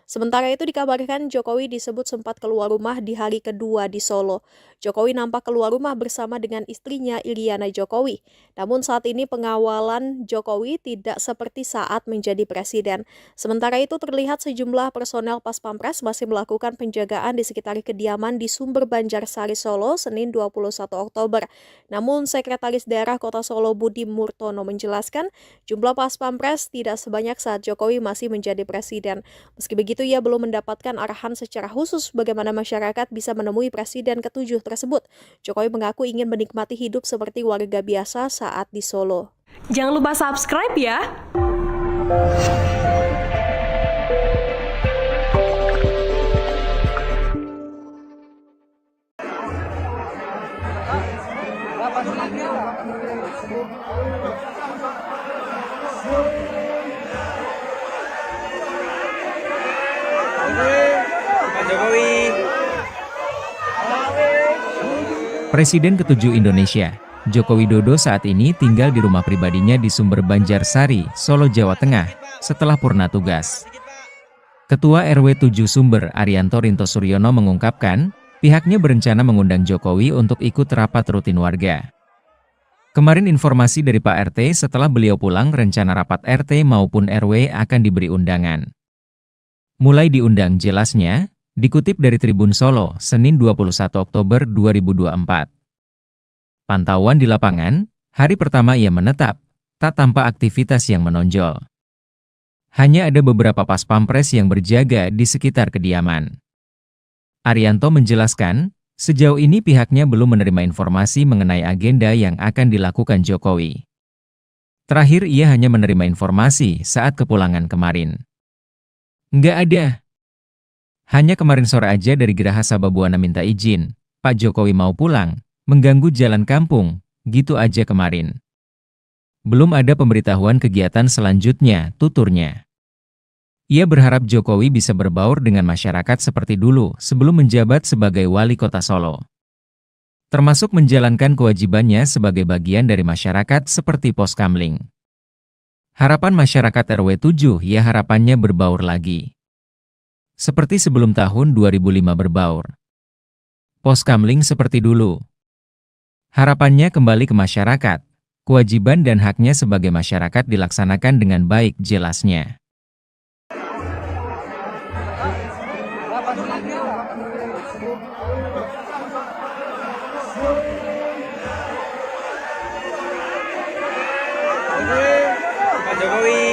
Sementara itu dikabarkan Jokowi disebut sempat keluar rumah di hari kedua di Solo. Jokowi nampak keluar rumah bersama dengan istrinya Iriana Jokowi. Namun saat ini pengawalan Jokowi tidak seperti saat menjadi presiden. Sementara itu terlihat sejumlah personel Pas Pampres masih melakukan penjagaan di sekitar kediaman di Sumber Banjarsari Solo Senin 21 Oktober. Namun Sekretaris Daerah Kota Solo Budi Murtono menjelaskan jumlah Pas Pampres tidak sebanyak saat Jokowi masih menjadi presiden. Meski begitu, ia belum mendapatkan arahan secara khusus bagaimana masyarakat bisa menemui Presiden ke-7 tersebut. Jokowi mengaku ingin menikmati hidup seperti warga biasa saat di Solo. Jangan lupa subscribe ya. Presiden ke-7 Indonesia, Joko Widodo saat ini tinggal di rumah pribadinya di Sumber Banjarsari, Solo, Jawa Tengah, setelah purna tugas. Ketua RW 7 Sumber, Arianto Rinto Suryono mengungkapkan, pihaknya berencana mengundang Jokowi untuk ikut rapat rutin warga. Kemarin informasi dari Pak RT setelah beliau pulang rencana rapat RT maupun RW akan diberi undangan. Mulai diundang jelasnya, dikutip dari Tribun Solo, Senin 21 Oktober 2024. Pantauan di lapangan, hari pertama ia menetap, tak tampak aktivitas yang menonjol. Hanya ada beberapa pas pampres yang berjaga di sekitar kediaman. Arianto menjelaskan, Sejauh ini pihaknya belum menerima informasi mengenai agenda yang akan dilakukan Jokowi. Terakhir ia hanya menerima informasi saat kepulangan kemarin. Nggak ada. Hanya kemarin sore aja dari Geraha Sababwana minta izin, Pak Jokowi mau pulang, mengganggu jalan kampung, gitu aja kemarin. Belum ada pemberitahuan kegiatan selanjutnya, tuturnya. Ia berharap Jokowi bisa berbaur dengan masyarakat seperti dulu sebelum menjabat sebagai wali kota Solo. Termasuk menjalankan kewajibannya sebagai bagian dari masyarakat seperti Poskamling. Harapan masyarakat RW 7 ya harapannya berbaur lagi. Seperti sebelum tahun 2005 berbaur. Poskamling seperti dulu. Harapannya kembali ke masyarakat. Kewajiban dan haknya sebagai masyarakat dilaksanakan dengan baik jelasnya. Pak Jokowi.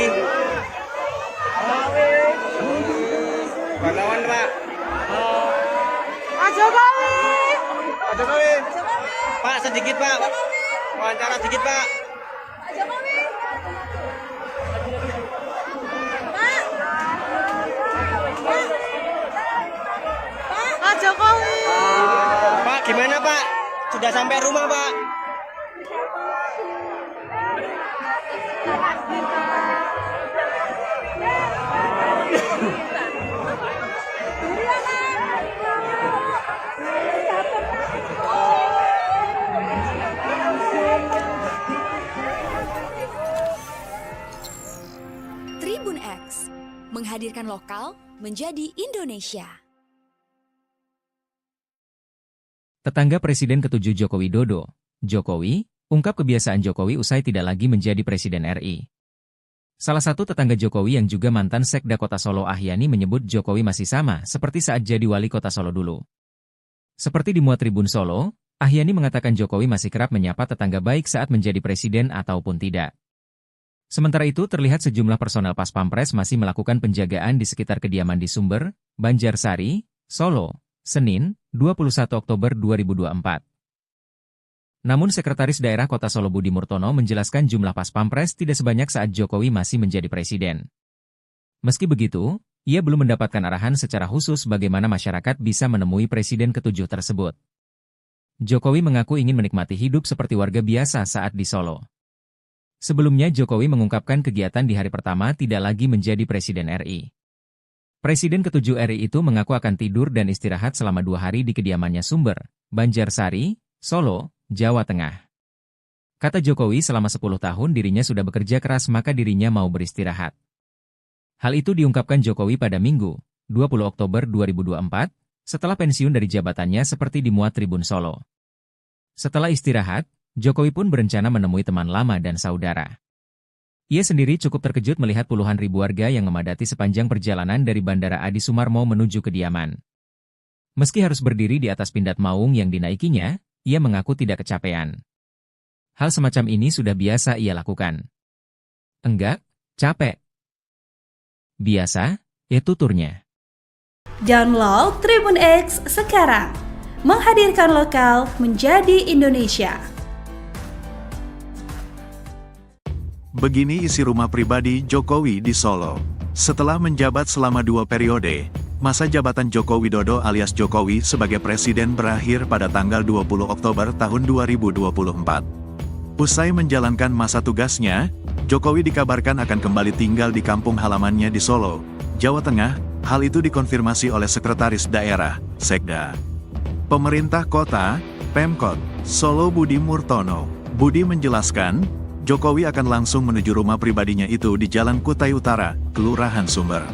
Wartawan Pak. Pak Jokowi. Pak Jokowi. Pak sedikit Pak. Wawancara sedikit Pak. Pak Jokowi. Pak Jokowi. Pak gimana Pak? Sudah sampai rumah Pak? Tribun X menghadirkan lokal menjadi Indonesia. Tetangga Presiden ke-7 Joko Widodo, Jokowi, ungkap kebiasaan Jokowi usai tidak lagi menjadi Presiden RI. Salah satu tetangga Jokowi yang juga mantan Sekda Kota Solo Ahyani menyebut Jokowi masih sama seperti saat jadi wali kota Solo dulu. Seperti dimuat Tribun Solo, Ahyani mengatakan Jokowi masih kerap menyapa tetangga baik saat menjadi presiden ataupun tidak. Sementara itu terlihat sejumlah personel Pas Pampres masih melakukan penjagaan di sekitar kediaman di Sumber, Banjarsari, Solo, Senin, 21 Oktober 2024. Namun Sekretaris Daerah Kota Solo Budi Murtono menjelaskan jumlah Pas Pampres tidak sebanyak saat Jokowi masih menjadi presiden. Meski begitu, ia belum mendapatkan arahan secara khusus bagaimana masyarakat bisa menemui Presiden ke-7 tersebut. Jokowi mengaku ingin menikmati hidup seperti warga biasa saat di Solo. Sebelumnya Jokowi mengungkapkan kegiatan di hari pertama tidak lagi menjadi Presiden RI. Presiden ke-7 RI itu mengaku akan tidur dan istirahat selama 2 hari di kediamannya Sumber, Banjarsari, Solo, Jawa Tengah. Kata Jokowi selama 10 tahun dirinya sudah bekerja keras maka dirinya mau beristirahat. Hal itu diungkapkan Jokowi pada Minggu, 20 Oktober 2024, setelah pensiun dari jabatannya seperti dimuat Tribun Solo. Setelah istirahat, Jokowi pun berencana menemui teman lama dan saudara. Ia sendiri cukup terkejut melihat puluhan ribu warga yang memadati sepanjang perjalanan dari Bandara Adi Sumarmo menuju kediaman. Meski harus berdiri di atas pindad maung yang dinaikinya, ia mengaku tidak kecapean. Hal semacam ini sudah biasa ia lakukan. Enggak, capek. Biasa, ya tuturnya. Download Tribun X sekarang. Menghadirkan lokal menjadi Indonesia. Begini isi rumah pribadi Jokowi di Solo. Setelah menjabat selama 2 periode, masa jabatan Joko Widodo alias Jokowi sebagai presiden berakhir pada tanggal 20 Oktober tahun 2024. Usai menjalankan masa tugasnya, Jokowi dikabarkan akan kembali tinggal di kampung halamannya di Solo, Jawa Tengah. Hal itu dikonfirmasi oleh Sekretaris Daerah, Sekda, Pemerintah Kota, Pemkot, Solo Budi Murtono. Budi menjelaskan, Jokowi akan langsung menuju rumah pribadinya itu di Jalan Kutai Utara, Kelurahan Sumber.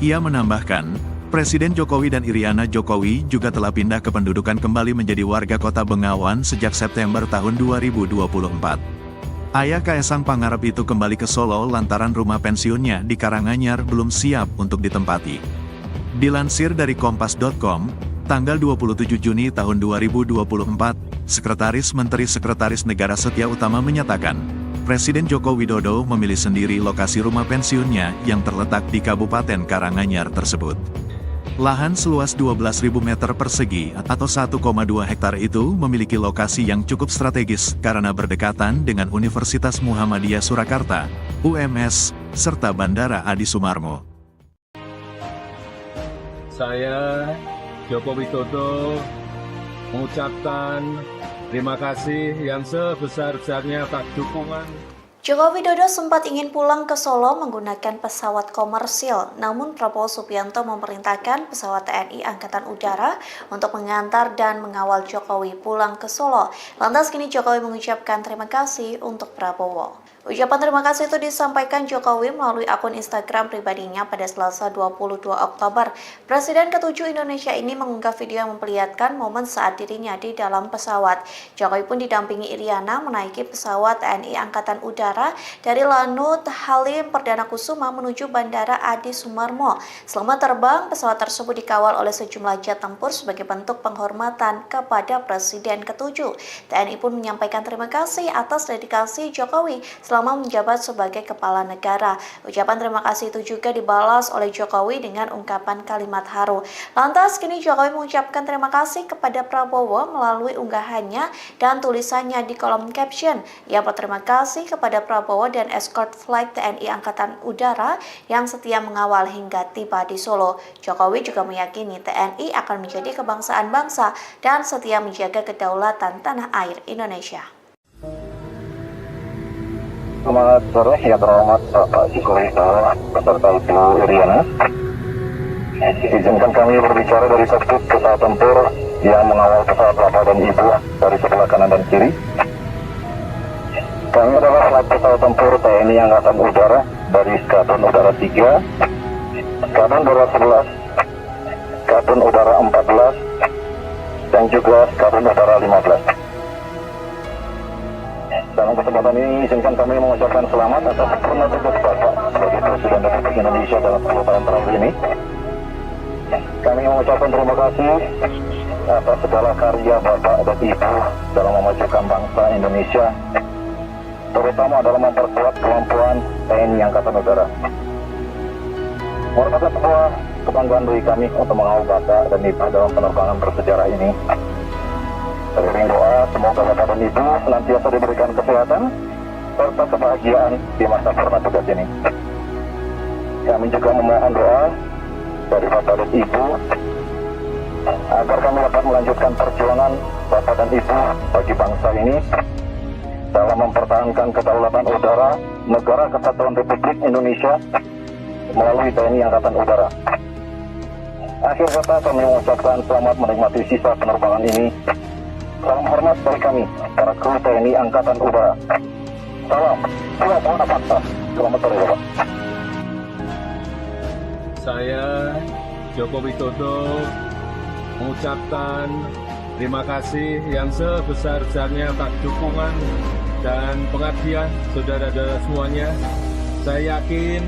Ia menambahkan, Presiden Jokowi dan Iriana Jokowi juga telah pindah kependudukan kembali menjadi warga kota Bengawan sejak September tahun 2024. Ayah Kaesang Pangarep itu kembali ke Solo lantaran rumah pensiunnya di Karanganyar belum siap untuk ditempati. Dilansir dari Kompas.com, tanggal 27 Juni tahun 2024, Sekretaris Menteri Sekretaris Negara Setia Utama menyatakan, Presiden Joko Widodo memilih sendiri lokasi rumah pensiunnya yang terletak di Kabupaten Karanganyar tersebut. Lahan seluas 12.000 meter persegi atau 1,2 hektar itu memiliki lokasi yang cukup strategis karena berdekatan dengan Universitas Muhammadiyah Surakarta, UMS, serta Bandara Adi Sumarmo. Saya Joko Widodo mengucapkan terima kasih yang sebesar-besarnya atas dukungan. Joko Widodo sempat ingin pulang ke Solo menggunakan pesawat komersil, namun Prabowo Subianto memerintahkan pesawat TNI Angkatan Udara untuk mengantar dan mengawal Jokowi pulang ke Solo. Lantas kini Jokowi mengucapkan terima kasih untuk Prabowo. Ucapan terima kasih itu disampaikan Jokowi melalui akun Instagram pribadinya pada Selasa 22 Oktober. Presiden ke-7 Indonesia ini mengunggah video yang memperlihatkan momen saat dirinya di dalam pesawat. Jokowi pun didampingi Iriana menaiki pesawat TNI Angkatan Udara dari Lanut Halim Perdana Kusuma menuju Bandara Adi Sumarmo. Selama terbang, pesawat tersebut dikawal oleh sejumlah jet tempur sebagai bentuk penghormatan kepada Presiden ke-7. TNI pun menyampaikan terima kasih atas dedikasi Jokowi selama menjabat sebagai kepala negara. Ucapan terima kasih itu juga dibalas oleh Jokowi dengan ungkapan kalimat haru. Lantas kini Jokowi mengucapkan terima kasih kepada Prabowo melalui unggahannya dan tulisannya di kolom caption. Ia berterima kasih kepada Prabowo dan escort flight TNI Angkatan Udara yang setia mengawal hingga tiba di Solo. Jokowi juga meyakini TNI akan menjadi kebangsaan bangsa dan setia menjaga kedaulatan tanah air Indonesia. Selamat sore yang terhormat Bapak Joko Widodo beserta Ibu Iriana. Izinkan kami berbicara dari kokpit pesawat tempur yang mengawal pesawat Bapak dan Ibu dari sebelah kanan dan kiri. Kami adalah flight pesawat tempur TNI Angkatan Udara dari Skadron Udara 3, Skadron Udara 11, Skadron Udara 14, dan juga Skadron Udara 15. Dalam kesempatan ini, izinkan kami mengucapkan selamat atas sempurna tugas Bapak sebagai Presiden Republik Indonesia dalam 10 tahun terakhir ini. Kami mengucapkan terima kasih atas segala karya Bapak dan Ibu dalam memajukan bangsa Indonesia, terutama dalam memperkuat kemampuan TNI Angkatan Udara. Merupakan sebuah kebanggaan bagi kami untuk mengawal Bapak dan Ibu dalam penerbangan bersejarah ini. Teriring doa, semoga Bapak dan Ibu senantiasa diberikan kesehatan serta kebahagiaan di masa purna tugas ini. Kami juga memohon doa dari Bapak dan Ibu agar kami dapat melanjutkan perjuangan Bapak dan Ibu bagi bangsa ini dalam mempertahankan kedaulatan udara Negara Kesatuan Republik Indonesia melalui TNI Angkatan Udara. Akhir kata, kami mengucapkan selamat menikmati sisa penerbangan ini. Salam hormat dari kami, para kru TNI Angkatan Udara. Salam, selamat Paksa. Selamat sore, Bapak. Saya Joko Widodo mengucapkan terima kasih yang sebesar-besarnya atas dukungan dan pengabdian saudara-saudara semuanya. Saya yakin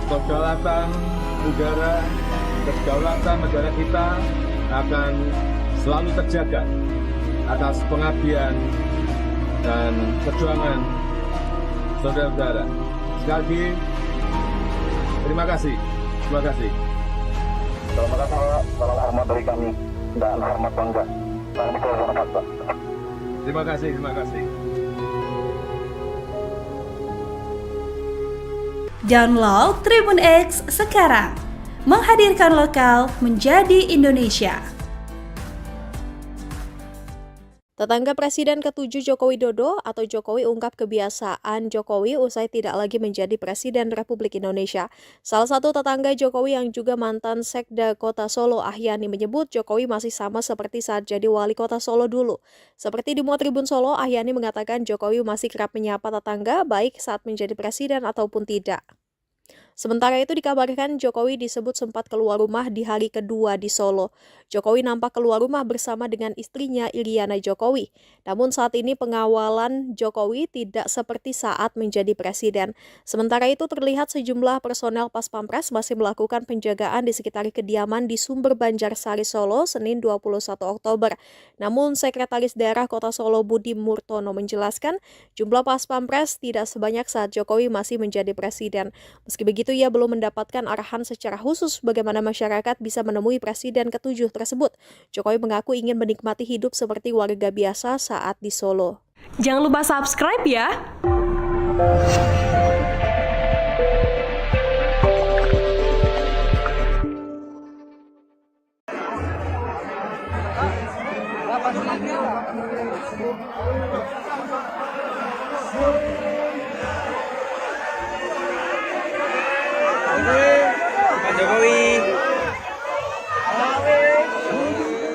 kedaulatan udara, kedaulatan negara kita akan selalu terjaga atas pengabdian dan perjuangan saudara-saudara. Sekali lagi, terima kasih. Terima kasih. Terima kasih, Pak. Salam hormat dari kami dan hormat bangga. Salam hormat, Pak. Terima kasih. Terima kasih. Download Tribun X sekarang. Menghadirkan lokal menjadi Indonesia. Tetangga Presiden ke-7 Joko Widodo atau Jokowi ungkap kebiasaan Jokowi usai tidak lagi menjadi Presiden Republik Indonesia. Salah satu tetangga Jokowi yang juga mantan Sekda Kota Solo, Ahyani, menyebut Jokowi masih sama seperti saat jadi wali kota Solo dulu. Seperti di Tribun Solo, Ahyani mengatakan Jokowi masih kerap menyapa tetangga baik saat menjadi presiden ataupun tidak. Sementara itu dikabarkan Jokowi disebut sempat keluar rumah di hari kedua di Solo. Jokowi nampak keluar rumah bersama dengan istrinya Iriana Jokowi. Namun saat ini pengawalan Jokowi tidak seperti saat menjadi presiden. Sementara itu terlihat sejumlah personel Pas Pampres masih melakukan penjagaan di sekitar kediaman di Sumber Banjarsari Solo Senin 21 Oktober. Namun Sekretaris Daerah Kota Solo Budi Murtono menjelaskan jumlah Pas Pampres tidak sebanyak saat Jokowi masih menjadi presiden. Meski begitu, ia belum mendapatkan arahan secara khusus bagaimana masyarakat bisa menemui presiden ke-7 tersebut. Jokowi mengaku ingin menikmati hidup seperti warga biasa saat di Solo. Jangan lupa subscribe ya. Pak Jokowi.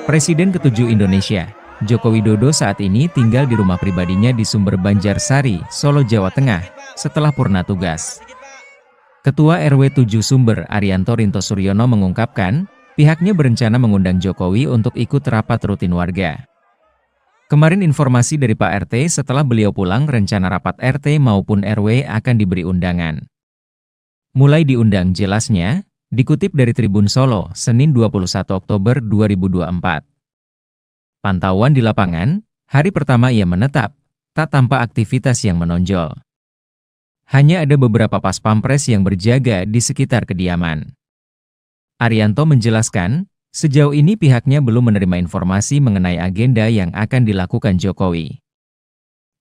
Presiden ke-7 Indonesia, Joko Widodo saat ini tinggal di rumah pribadinya di Sumber Banjarsari, Solo, Jawa Tengah, setelah purna tugas. Ketua RW 7 Sumber, Arianto Rinto Suryono mengungkapkan, pihaknya berencana mengundang Jokowi untuk ikut rapat rutin warga. Kemarin informasi dari Pak RT setelah beliau pulang rencana rapat RT maupun RW akan diberi undangan. Mulai diundang jelasnya, dikutip dari Tribun Solo, Senin 21 Oktober 2024. Pantauan di lapangan, hari pertama ia menetap, tak tampak aktivitas yang menonjol. Hanya ada beberapa Pas Pampres yang berjaga di sekitar kediaman. Arianto menjelaskan, sejauh ini pihaknya belum menerima informasi mengenai agenda yang akan dilakukan Jokowi.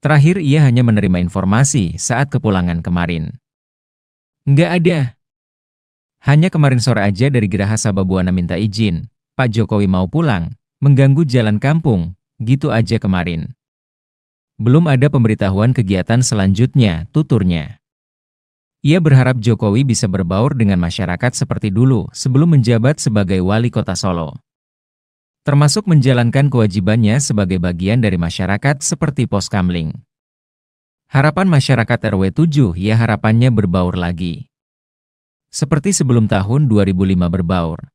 Terakhir ia hanya menerima informasi saat kepulangan kemarin. Nggak ada. Hanya kemarin sore aja dari Geraha Sababwana minta izin, Pak Jokowi mau pulang, mengganggu jalan kampung, gitu aja kemarin. Belum ada pemberitahuan kegiatan selanjutnya, tuturnya. Ia berharap Jokowi bisa berbaur dengan masyarakat seperti dulu sebelum menjabat sebagai wali kota Solo. Termasuk menjalankan kewajibannya sebagai bagian dari masyarakat seperti Poskamling. Harapan masyarakat RW 7 ya harapannya berbaur lagi. Seperti sebelum tahun 2005 berbaur.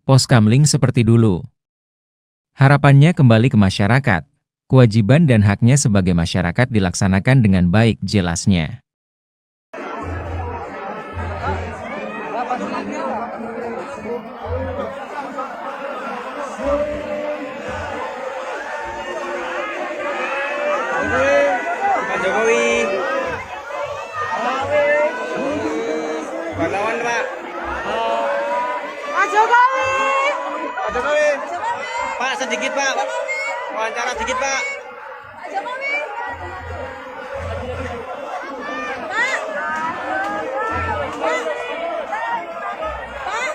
Poskamling seperti dulu. Harapannya kembali ke masyarakat, kewajiban dan haknya sebagai masyarakat dilaksanakan dengan baik jelasnya. Pak Jokowi. Wartawan, Pak. Pak Jokowi. Pak Jokowi. Pak, sedikit, Pak. Wawancara sedikit, Pak. Pak Jokowi.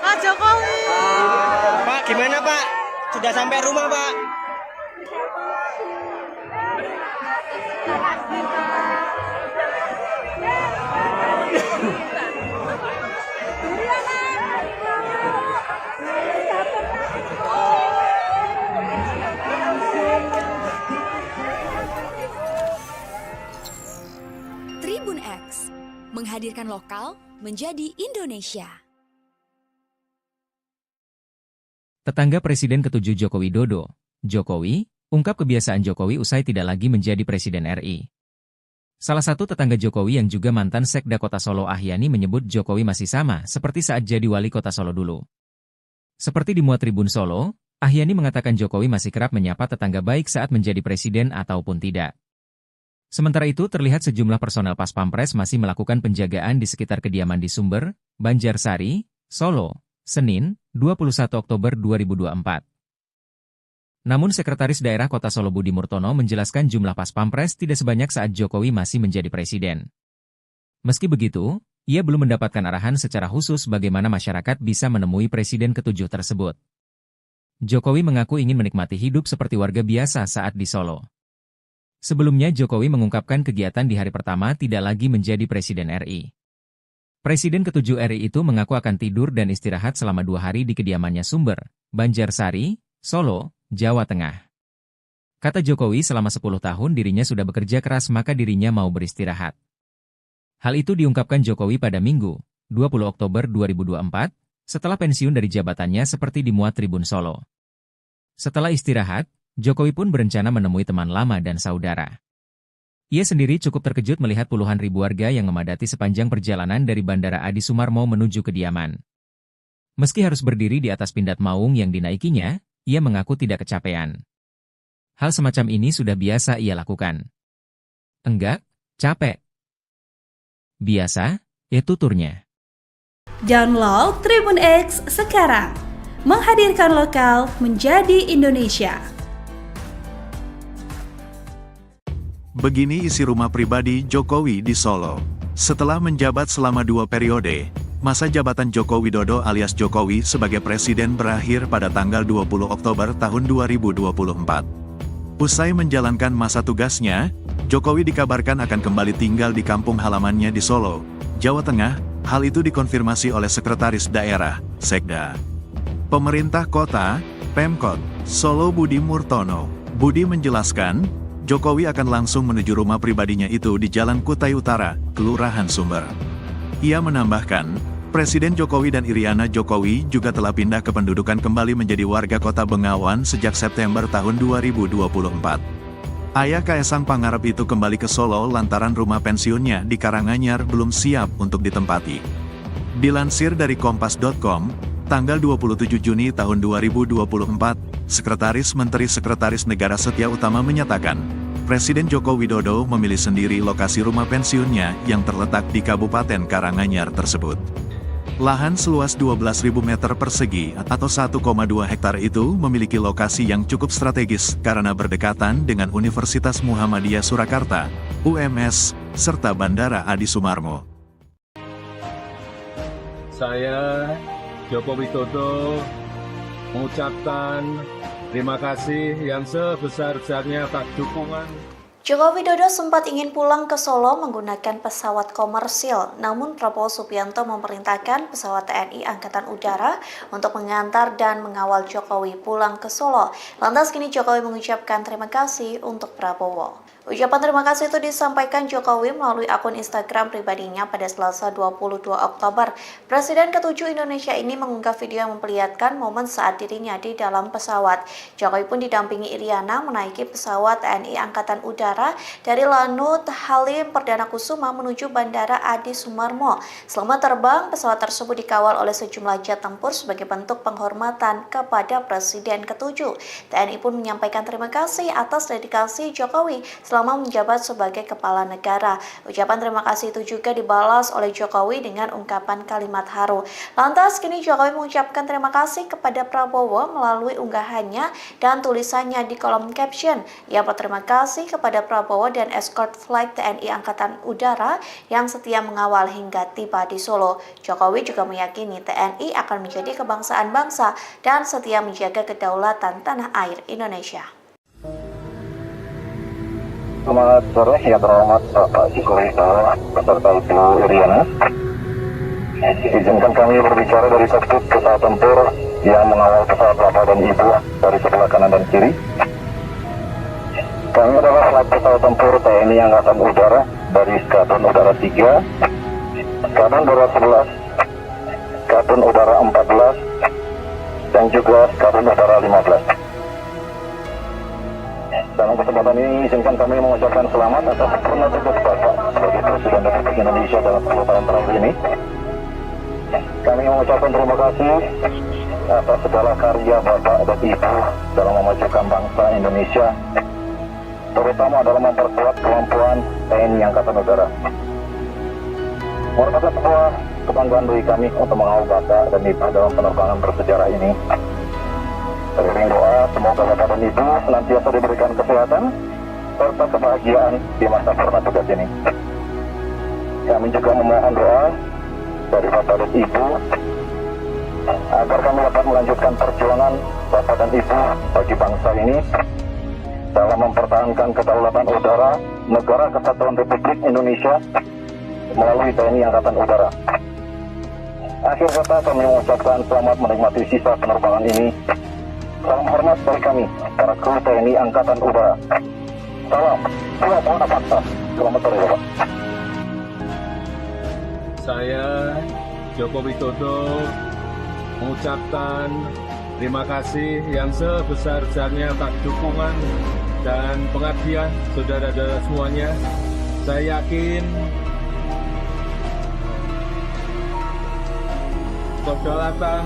Pak Jokowi. Pak, gimana, Pak? Sudah sampai rumah, Pak? Tribun X, menghadirkan lokal menjadi Indonesia. Tetangga Presiden ke-7 Joko Widodo, Jokowi, ungkap kebiasaan Jokowi usai tidak lagi menjadi Presiden RI. Salah satu tetangga Jokowi yang juga mantan Sekda Kota Solo Ahyani menyebut Jokowi masih sama seperti saat jadi wali kota Solo dulu. Seperti dimuat Tribun Solo, Ahyani mengatakan Jokowi masih kerap menyapa tetangga baik saat menjadi presiden ataupun tidak. Sementara itu terlihat sejumlah personel Pas Pampres masih melakukan penjagaan di sekitar kediaman di Sumber, Banjarsari, Solo, Senin, 21 Oktober 2024. Namun Sekretaris Daerah Kota Solo Budi Murtono menjelaskan jumlah Pas Pampres tidak sebanyak saat Jokowi masih menjadi presiden. Meski begitu, ia belum mendapatkan arahan secara khusus bagaimana masyarakat bisa menemui presiden ke-7 tersebut. Jokowi mengaku ingin menikmati hidup seperti warga biasa saat di Solo. Sebelumnya Jokowi mengungkapkan kegiatan di hari pertama tidak lagi menjadi Presiden RI. Presiden ke-7 RI itu mengaku akan tidur dan istirahat selama 2 hari di kediamannya Sumber, Banjarsari, Solo, Jawa Tengah. Kata Jokowi selama 10 tahun dirinya sudah bekerja keras maka dirinya mau beristirahat. Hal itu diungkapkan Jokowi pada Minggu, 20 Oktober 2024, setelah pensiun dari jabatannya seperti dimuat Tribun Solo. Setelah istirahat, Jokowi pun berencana menemui teman lama dan saudara. Ia sendiri cukup terkejut melihat puluhan ribu warga yang memadati sepanjang perjalanan dari Bandara Adi Sumarmo menuju kediaman. Meski harus berdiri di atas pindad maung yang dinaikinya, ia mengaku tidak kecapean. Hal semacam ini sudah biasa ia lakukan. Enggak, capek. Biasa, tuturnya. Download Tribun X sekarang. Menghadirkan lokal menjadi Indonesia. Begini isi rumah pribadi Jokowi di Solo. Setelah menjabat selama 2 periode, masa jabatan Joko Widodo alias Jokowi sebagai presiden berakhir pada tanggal 20 Oktober tahun 2024. Usai menjalankan masa tugasnya, Jokowi dikabarkan akan kembali tinggal di kampung halamannya di Solo, Jawa Tengah. Hal itu dikonfirmasi oleh Sekretaris Daerah, Sekda, Pemerintah Kota, Pemkot, Solo Budi Murtono. Budi menjelaskan, Jokowi akan langsung menuju rumah pribadinya itu di Jalan Kutai Utara, Kelurahan Sumber. Ia menambahkan, Presiden Jokowi dan Iriana Jokowi juga telah pindah kependudukan kembali menjadi warga kota Bengawan sejak September tahun 2024. Ayah Kaesang Pangarep itu kembali ke Solo lantaran rumah pensiunnya di Karanganyar belum siap untuk ditempati. Dilansir dari Kompas.com, tanggal 27 Juni tahun 2024, Sekretaris Menteri Sekretaris Negara Setya Utama menyatakan, Presiden Joko Widodo memilih sendiri lokasi rumah pensiunnya yang terletak di Kabupaten Karanganyar tersebut. Lahan seluas 12.000 meter persegi atau 1,2 hektar itu memiliki lokasi yang cukup strategis karena berdekatan dengan Universitas Muhammadiyah Surakarta, UMS, serta Bandara Adi Sumarmo. Saya, Joko Widodo, mengucapkan terima kasih yang sebesar-besarnya atas dukungan. Joko Widodo sempat ingin pulang ke Solo menggunakan pesawat komersil, namun Prabowo Subianto memerintahkan pesawat TNI Angkatan Udara untuk mengantar dan mengawal Jokowi pulang ke Solo. Lantas kini Jokowi mengucapkan terima kasih untuk Prabowo. Ucapan terima kasih itu disampaikan Jokowi melalui akun Instagram pribadinya pada Selasa 22 Oktober. Presiden ke-7 Indonesia ini mengunggah video yang memperlihatkan momen saat dirinya di dalam pesawat. Jokowi pun didampingi Iriana menaiki pesawat TNI Angkatan Udara dari Lanut Halim Perdana Kusuma menuju Bandara Adi Sumarmo. Selama terbang, pesawat tersebut dikawal oleh sejumlah jet tempur sebagai bentuk penghormatan kepada Presiden ke-7. TNI pun menyampaikan terima kasih atas dedikasi Jokowi selama menjabat sebagai kepala negara. Ucapan terima kasih itu juga dibalas oleh Jokowi dengan ungkapan kalimat haru. Lantas kini Jokowi mengucapkan terima kasih kepada Prabowo melalui unggahannya dan tulisannya di kolom caption. Ia berterima kasih kepada Prabowo dan escort flight TNI Angkatan Udara yang setia mengawal hingga tiba di Solo. Jokowi juga meyakini TNI akan menjadi kebangsaan bangsa dan setia menjaga kedaulatan tanah air Indonesia. Selamat sore yang terhormat Bapak Jokowi beserta Ibu Iriana. Izinkan kami berbicara dari kokpit pesawat tempur yang mengawal pesawat Bapak dan Ibu dari sebelah kanan dan kiri. Kami adalah flight pesawat tempur TNI Angkatan Udara dari Skadron Udara 3, Skadron Udara 11, Skadron Udara 14, dan juga Skadron Udara 15. Dalam kesempatan ini, izinkan kami mengucapkan selamat atas sempurna tugas Bapak sebagai Presiden Republik Indonesia dalam 10 tahun terakhir ini. Kami mengucapkan terima kasih atas segala karya Bapak dan Ibu dalam memajukan bangsa Indonesia, terutama dalam memperkuat kemampuan TNI Angkatan Udara. Merupakan sebuah kebanggaan bagi kami untuk mengawal Bapak dan Ibu dalam penerbangan bersejarah ini. Teriring doa, semoga Bapak dan Ibu senantiasa diberikan kesehatan serta kebahagiaan di masa purna tugas ini. Kami juga memohon doa dari Bapak dan Ibu agar kami dapat melanjutkan perjuangan Bapak dan Ibu bagi bangsa ini dalam mempertahankan kedaulatan udara Negara Kesatuan Republik Indonesia melalui TNI Angkatan Udara. Akhir kata, kami mengucapkan selamat menikmati sisa penerbangan ini. Salam hormat dari kami, para kru TNI Angkatan Udara. Salam, Tuhan Paksa. Selamat sore, Bapak. Saya, Joko Widodo mengucapkan terima kasih yang sebesar-besarnya atas dukungan dan pengabdian saudara-saudara semuanya. Saya yakin kedaulatan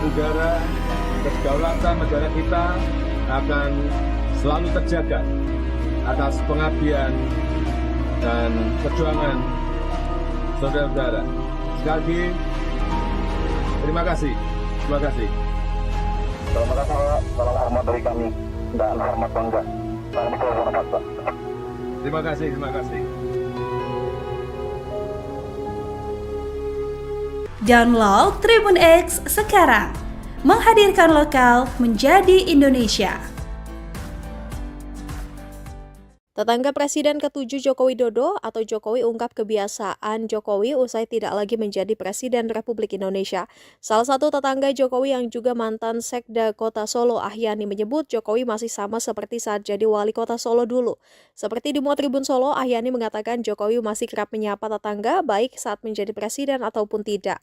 udara, kedaulatan negara kita akan selalu terjaga atas pengabdian dan perjuangan saudara-saudara. Sekali lagi, terima kasih. Terima kasih. Terima kasih, salam hormat dari kami dan hormat bangga. Salam keluarga bangsa. Terima kasih, terima kasih. Download Tribun X sekarang. Menghadirkan lokal menjadi Indonesia. Tetangga Presiden ke-7 Joko Widodo atau Jokowi ungkap kebiasaan Jokowi usai tidak lagi menjadi Presiden Republik Indonesia. Salah satu tetangga Jokowi yang juga mantan Sekda Kota Solo, Ahyani, menyebut Jokowi masih sama seperti saat jadi wali kota Solo dulu. Seperti di Tribun Solo, Ahyani mengatakan Jokowi masih kerap menyapa tetangga baik saat menjadi presiden ataupun tidak.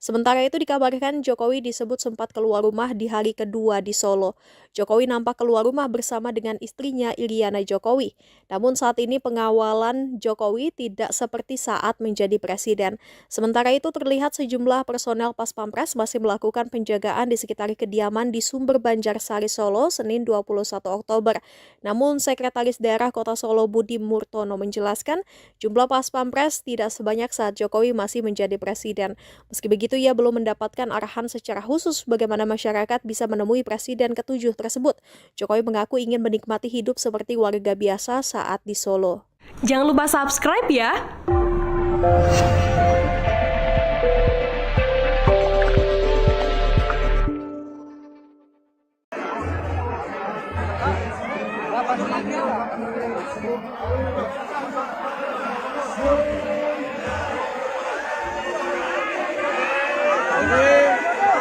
Sementara itu dikabarkan Jokowi disebut sempat keluar rumah di hari kedua di Solo. Jokowi nampak keluar rumah bersama dengan istrinya Iriana Jokowi. Namun saat ini pengawalan Jokowi tidak seperti saat menjadi presiden. Sementara itu terlihat sejumlah personel Pas Pampres masih melakukan penjagaan di sekitar kediaman di Sumber Banjarsari Solo Senin 21 Oktober. Namun Sekretaris Daerah Kota Solo Budi Murtono menjelaskan jumlah Pas Pampres tidak sebanyak saat Jokowi masih menjadi presiden. Meski begitu, ia belum mendapatkan arahan secara khusus bagaimana masyarakat bisa menemui Presiden ke-7 tersebut. Jokowi mengaku ingin menikmati hidup seperti warga biasa saat di Solo. Jangan lupa subscribe ya.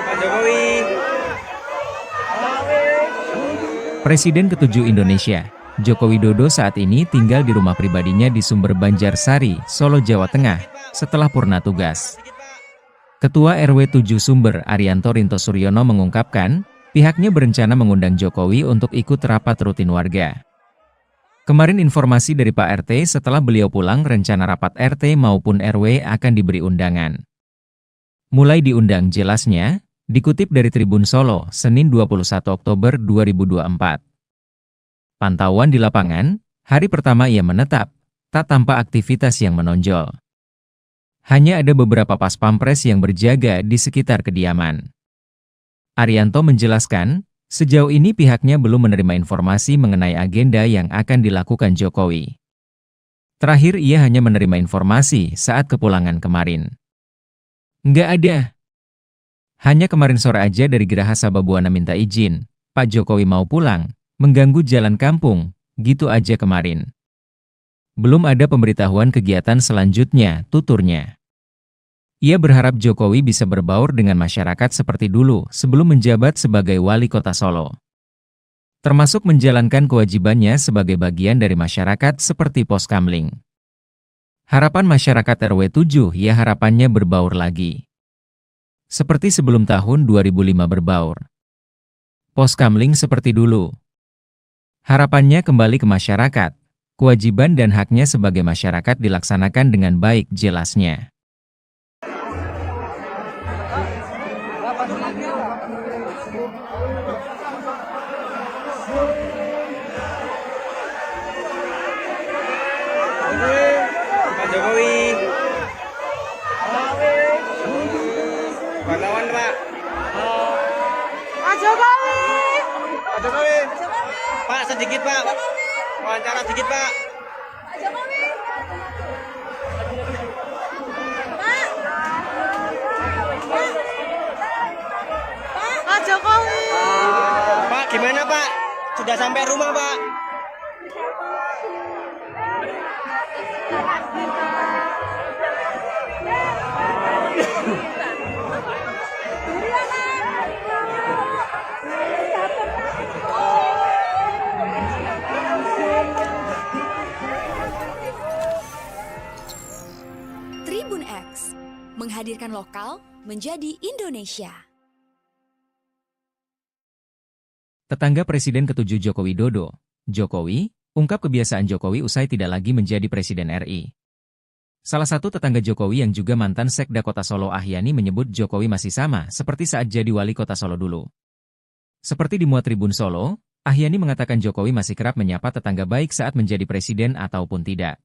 Pak Jokowi. Presiden ke-7 Indonesia, Joko Widodo saat ini tinggal di rumah pribadinya di Sumber Banjarsari, Solo, Jawa Tengah, setelah purna tugas. Ketua RW 7 Sumber, Arianto Rinto Suryono mengungkapkan, pihaknya berencana mengundang Jokowi untuk ikut rapat rutin warga. Kemarin informasi dari Pak RT setelah beliau pulang rencana rapat RT maupun RW akan diberi undangan. Mulai diundang jelasnya, dikutip dari Tribun Solo, Senin 21 Oktober 2024. Pantauan di lapangan, hari pertama ia menetap, tak tampak aktivitas yang menonjol. Hanya ada beberapa Pas Pampres yang berjaga di sekitar kediaman. Arianto menjelaskan, sejauh ini pihaknya belum menerima informasi mengenai agenda yang akan dilakukan Jokowi. Terakhir ia hanya menerima informasi saat kepulangan kemarin. Nggak ada. Hanya kemarin sore aja dari Geraha Sababwana minta izin, Pak Jokowi mau pulang, mengganggu jalan kampung, gitu aja kemarin. Belum ada pemberitahuan kegiatan selanjutnya, tuturnya. Ia berharap Jokowi bisa berbaur dengan masyarakat seperti dulu sebelum menjabat sebagai wali kota Solo. Termasuk menjalankan kewajibannya sebagai bagian dari masyarakat seperti Poskamling. Harapan masyarakat RW 7 ya harapannya berbaur lagi. Seperti sebelum tahun 2005 berbaur. Poskamling seperti dulu. Harapannya kembali ke masyarakat, kewajiban dan haknya sebagai masyarakat dilaksanakan dengan baik, jelasnya. Pak Jokowi. Wartawan, Pak. Pak Jokowi. Pak Jokowi. Pak, sedikit, Pak. Wawancara sedikit, Pak. Pak Jokowi. Pak Jokowi. Pak, gimana, Pak? Sudah sampai rumah, Pak? Tribun X menghadirkan lokal menjadi Indonesia. Tetangga Presiden ke-7 Joko Widodo, Jokowi, ungkap kebiasaan Jokowi usai tidak lagi menjadi Presiden RI. Salah satu tetangga Jokowi yang juga mantan Sekda Kota Solo Ahyani menyebut Jokowi masih sama seperti saat jadi wali kota Solo dulu. Seperti dimuat Tribun Solo, Ahyani mengatakan Jokowi masih kerap menyapa tetangga baik saat menjadi presiden ataupun tidak.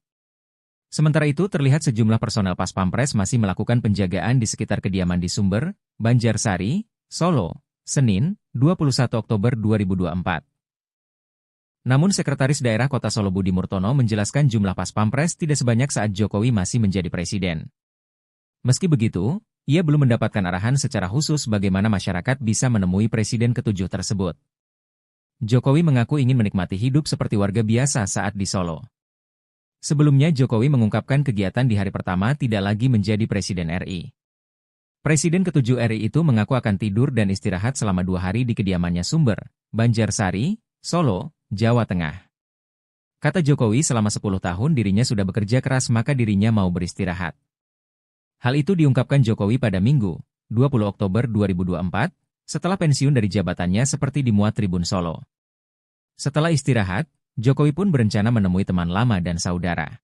Sementara itu terlihat sejumlah personel Pas Pampres masih melakukan penjagaan di sekitar kediaman di Sumber, Banjarsari, Solo, Senin, 21 Oktober 2024. Namun Sekretaris Daerah Kota Solo Budi Murtono menjelaskan jumlah Pas Pampres tidak sebanyak saat Jokowi masih menjadi presiden. Meski begitu, ia belum mendapatkan arahan secara khusus bagaimana masyarakat bisa menemui Presiden ke-7 tersebut. Jokowi mengaku ingin menikmati hidup seperti warga biasa saat di Solo. Sebelumnya Jokowi mengungkapkan kegiatan di hari pertama tidak lagi menjadi Presiden RI. Presiden ke-7 RI itu mengaku akan tidur dan istirahat selama 2 hari di kediamannya Sumber, Banjarsari, Solo, Jawa Tengah. Kata Jokowi selama 10 tahun dirinya sudah bekerja keras maka dirinya mau beristirahat. Hal itu diungkapkan Jokowi pada Minggu, 20 Oktober 2024, setelah pensiun dari jabatannya seperti dimuat Tribun Solo. Setelah istirahat, Jokowi pun berencana menemui teman lama dan saudara.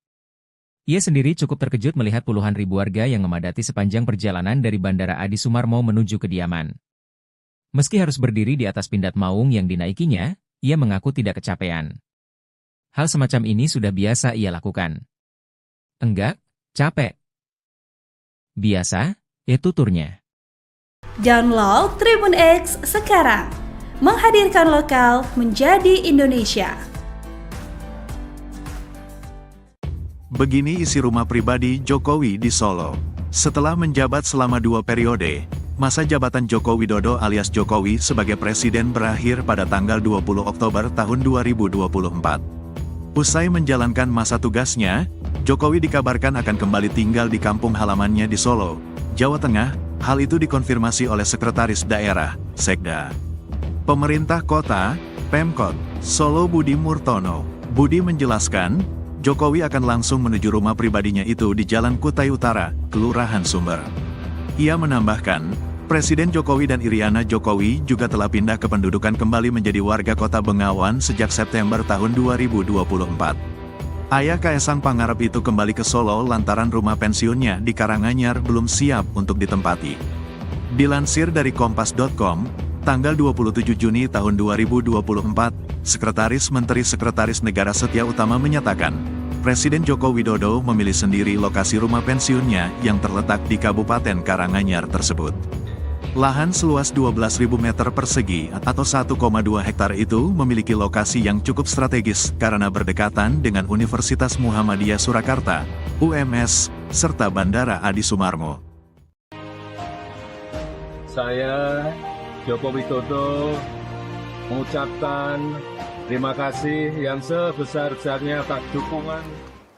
Ia sendiri cukup terkejut melihat puluhan ribu warga yang memadati sepanjang perjalanan dari Bandara Adi Sumarmo menuju kediaman. Meski harus berdiri di atas pindad maung yang dinaikinya, ia mengaku tidak kecapean. Hal semacam ini sudah biasa ia lakukan. Enggak, capek. Biasa, tuturnya. Download Tribun X sekarang. Menghadirkan lokal menjadi Indonesia. Begini isi rumah pribadi Jokowi di Solo. Setelah menjabat selama 2 periode, masa jabatan Joko Widodo alias Jokowi sebagai presiden berakhir pada tanggal 20 Oktober tahun 2024. Usai menjalankan masa tugasnya, Jokowi dikabarkan akan kembali tinggal di kampung halamannya di Solo, Jawa Tengah. Hal itu dikonfirmasi oleh Sekretaris Daerah, Sekda, Pemerintah Kota, Pemkot, Solo Budi Murtono. Budi menjelaskan, Jokowi akan langsung menuju rumah pribadinya itu di Jalan Kutai Utara, Kelurahan Sumber. Ia menambahkan, Presiden Jokowi dan Iriana Jokowi juga telah pindah ke pendudukan kembali menjadi warga kota Bengawan sejak September tahun 2024. Ayah Kaesang Pangarep itu kembali ke Solo lantaran rumah pensiunnya di Karanganyar belum siap untuk ditempati. Dilansir dari Kompas.com, tanggal 27 Juni tahun 2024, Sekretaris Menteri Sekretaris Negara Setya Utama menyatakan, Presiden Joko Widodo memilih sendiri lokasi rumah pensiunnya yang terletak di Kabupaten Karanganyar tersebut. Lahan seluas 12.000 meter persegi atau 1,2 hektar itu memiliki lokasi yang cukup strategis karena berdekatan dengan Universitas Muhammadiyah Surakarta, UMS, serta Bandara Adi Sumarmo. Saya, Joko Widodo, mengucapkan terima kasih yang sebesar-besarnya atas dukungan.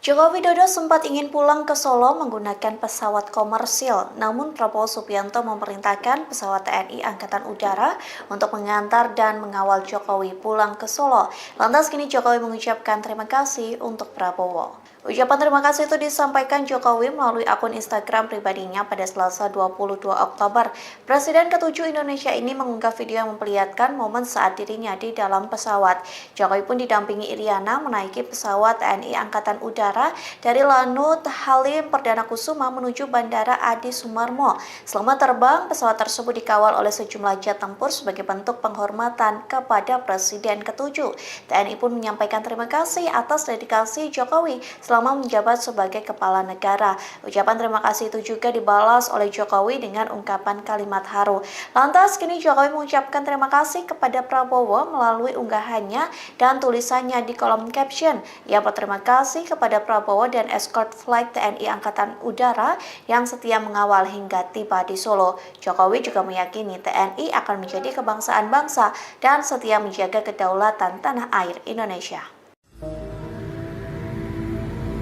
Joko Widodo sempat ingin pulang ke Solo menggunakan pesawat komersil, namun Prabowo Subianto memerintahkan pesawat TNI Angkatan Udara untuk mengantar dan mengawal Jokowi pulang ke Solo. Lantas kini Jokowi mengucapkan terima kasih untuk Prabowo. Ucapan terima kasih itu disampaikan Jokowi melalui akun Instagram pribadinya pada Selasa 22 Oktober. Presiden ke-7 Indonesia ini mengunggah video yang memperlihatkan momen saat dirinya di dalam pesawat. Jokowi pun didampingi Iriana menaiki pesawat TNI Angkatan Udara dari Lanut Halim Perdana Kusuma menuju Bandara Adi Sumarmo. Selama terbang, pesawat tersebut dikawal oleh sejumlah jet tempur sebagai bentuk penghormatan kepada Presiden ke-7. TNI pun menyampaikan terima kasih atas dedikasi Jokowi selama menjabat sebagai kepala negara. Ucapan terima kasih itu juga dibalas oleh Jokowi dengan ungkapan kalimat haru. Lantas kini Jokowi mengucapkan terima kasih kepada Prabowo melalui unggahannya dan tulisannya di kolom caption. Ia berterima kasih kepada Prabowo dan escort flight TNI Angkatan Udara yang setia mengawal hingga tiba di Solo. Jokowi juga meyakini TNI akan menjadi kebangsaan bangsa dan setia menjaga kedaulatan tanah air Indonesia.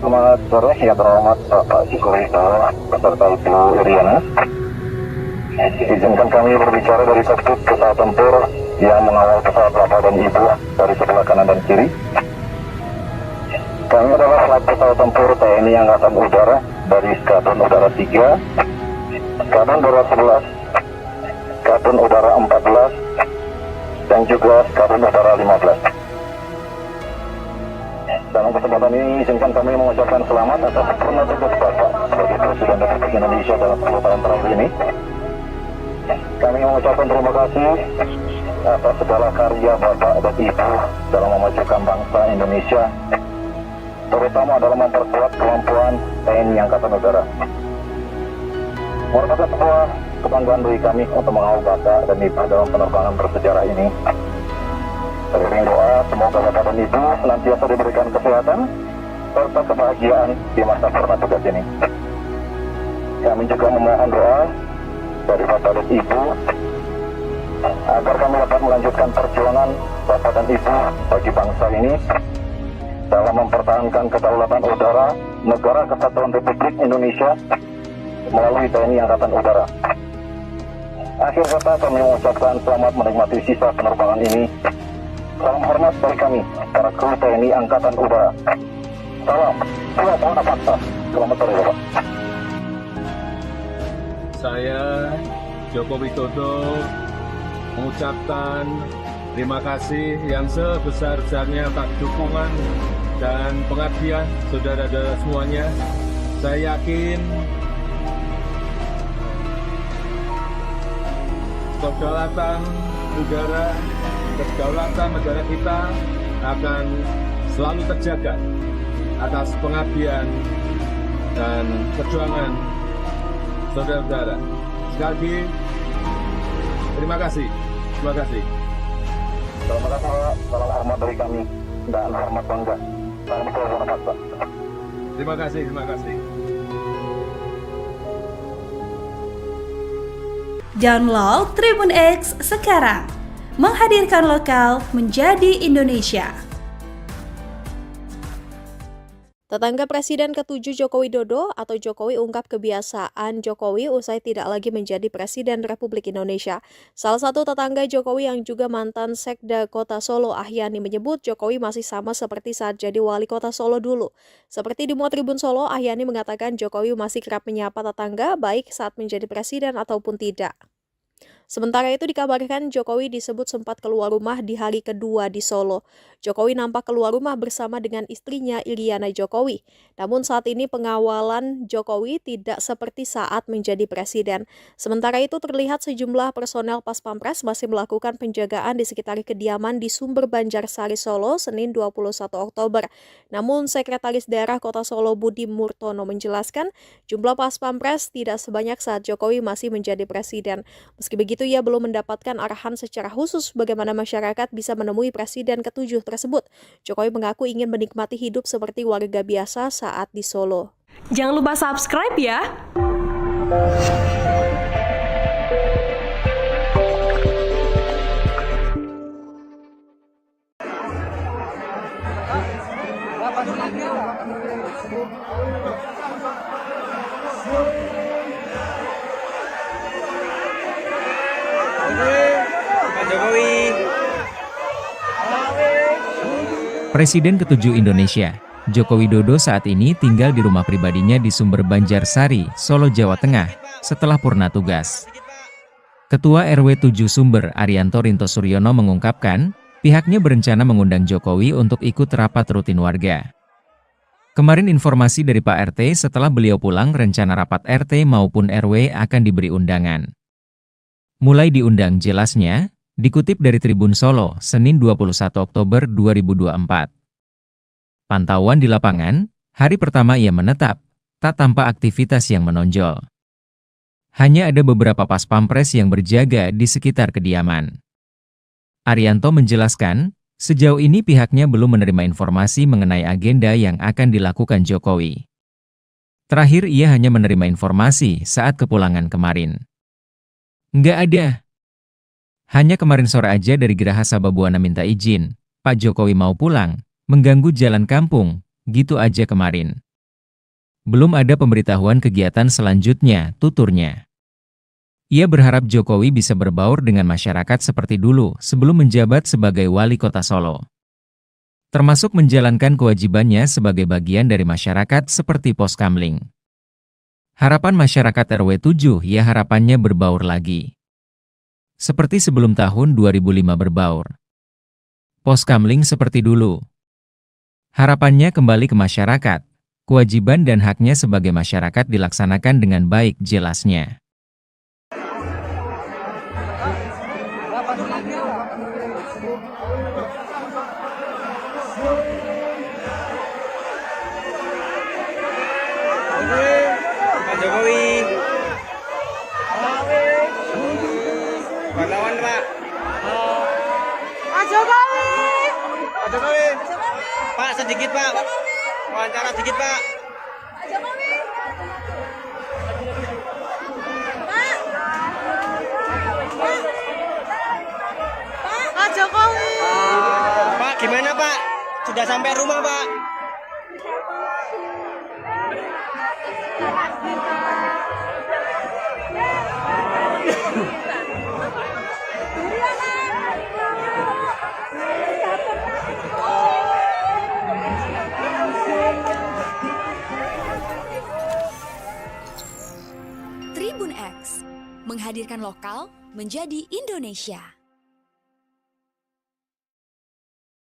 Selamat sore yang terhormat Bapak Jokowi beserta Ibu Iriana. Izinkan kami berbicara dari kokpit pesawat tempur yang mengawal pesawat Bapak dan Ibu dari sebelah kanan dan kiri. Kami adalah flight pesawat tempur TNI Angkatan Udara dari Skadron Udara 3 Skadron Darat 11, Skadron Udara 14, dan juga Skadron Udara 15. Dalam kesempatan ini izinkan kami mengucapkan selamat atas sempurna tugas Bapak sebagai Presiden Republik Indonesia dalam 10 tahun terakhir ini. Kami mengucapkan terima kasih atas segala karya Bapak dan Ibu dalam memajukan bangsa Indonesia, terutama dalam memperkuat kemampuan TNI Angkatan Udara. Merupakan sebuah kebanggaan bagi kami untuk mengawal Bapak dan Ibu dalam penerbangan bersejarah ini. Teriring doa, semoga Bapak dan Ibu senantiasa diberikan kesehatan serta kebahagiaan di masa purna tugas ini. Kami juga memohon doa dari Bapak dan Ibu agar kami dapat melanjutkan perjuangan Bapak dan Ibu bagi bangsa ini dalam mempertahankan kedaulatan udara Negara Kesatuan Republik Indonesia melalui TNI Angkatan Udara. Akhir kata, kami mengucapkan selamat menikmati sisa penerbangan ini. Salam hormat dari kami, para kru TNI Angkatan Udara. Salam, Tuhan Paksa. Selamat sore, Bapak. Saya Joko Widodo mengucapkan terima kasih yang sebesar-besarnya atas dukungan dan pengabdian saudara-saudara semuanya. Saya yakin kedaulatan udara, kedaulatan negara kita akan selalu terjaga atas pengabdian dan perjuangan saudara-saudara. Sekali lagi, terima kasih. Terima kasih. Salam hormat, salam hormat dari kami dan hormat bangga. Salam Tuhan Paksa. Terima kasih, terima kasih. Download Tribun X sekarang. Menghadirkan lokal menjadi Indonesia. Tetangga Presiden ke-7 Joko Widodo atau Jokowi ungkap kebiasaan Jokowi usai tidak lagi menjadi Presiden Republik Indonesia. Salah satu tetangga Jokowi yang juga mantan Sekda Kota Solo, Ahyani, menyebut Jokowi masih sama seperti saat jadi wali kota Solo dulu. Seperti di Muat Tribun Solo, Ahyani mengatakan Jokowi masih kerap menyapa tetangga baik saat menjadi presiden ataupun tidak. Sementara itu dikabarkan Jokowi disebut sempat keluar rumah di hari kedua di Solo. Jokowi nampak keluar rumah bersama dengan istrinya Iriana Jokowi. Namun saat ini pengawalan Jokowi tidak seperti saat menjadi presiden. Sementara itu terlihat sejumlah personel Pas Pampres masih melakukan penjagaan di sekitar kediaman di Sumber Banjarsari Solo Senin 21 Oktober. Namun Sekretaris Daerah Kota Solo Budi Murtono menjelaskan jumlah Pas Pampres tidak sebanyak saat Jokowi masih menjadi presiden. Meski begitu, ia belum mendapatkan arahan secara khusus bagaimana masyarakat bisa menemui Presiden ke-7 tersebut. Jokowi mengaku ingin menikmati hidup seperti warga biasa saat di Solo. Jangan lupa subscribe ya. Pak Jokowi. Presiden ke-7 Indonesia, Joko Widodo saat ini tinggal di rumah pribadinya di Sumber Banjarsari, Solo, Jawa Tengah, setelah purna tugas. Ketua RW 7 Sumber, Arianto Rinto Suryono mengungkapkan, pihaknya berencana mengundang Jokowi untuk ikut rapat rutin warga. Kemarin informasi dari Pak RT setelah beliau pulang rencana rapat RT maupun RW akan diberi undangan. Mulai diundang jelasnya, dikutip dari Tribun Solo, Senin 21 Oktober 2024. Pantauan di lapangan, hari pertama ia menetap, tak tampak aktivitas yang menonjol. Hanya ada beberapa pas pampres yang berjaga di sekitar kediaman. Arianto menjelaskan, sejauh ini pihaknya belum menerima informasi mengenai agenda yang akan dilakukan Jokowi. Terakhir ia hanya menerima informasi saat kepulangan kemarin. Nggak ada. Hanya kemarin sore aja dari Geraha Sababwana minta izin, Pak Jokowi mau pulang, mengganggu jalan kampung, gitu aja kemarin. Belum ada pemberitahuan kegiatan selanjutnya, tuturnya. Ia berharap Jokowi bisa berbaur dengan masyarakat seperti dulu sebelum menjabat sebagai wali kota Solo. Termasuk menjalankan kewajibannya sebagai bagian dari masyarakat seperti Poskamling. Harapan masyarakat RW 7 ya harapannya berbaur lagi. Seperti sebelum tahun 2005 berbaur. Poskamling seperti dulu. Harapannya kembali ke masyarakat. Kewajiban dan haknya sebagai masyarakat dilaksanakan dengan baik jelasnya. Pak Jokowi. Pak lawan Pak. Pak Jokowi. Pak Jokowi. Pak sedikit Pak. Wawancara sedikit Pak. Pak Jokowi. Pak gimana Pak? Sudah sampai rumah Pak? Tribun X menghadirkan lokal menjadi Indonesia.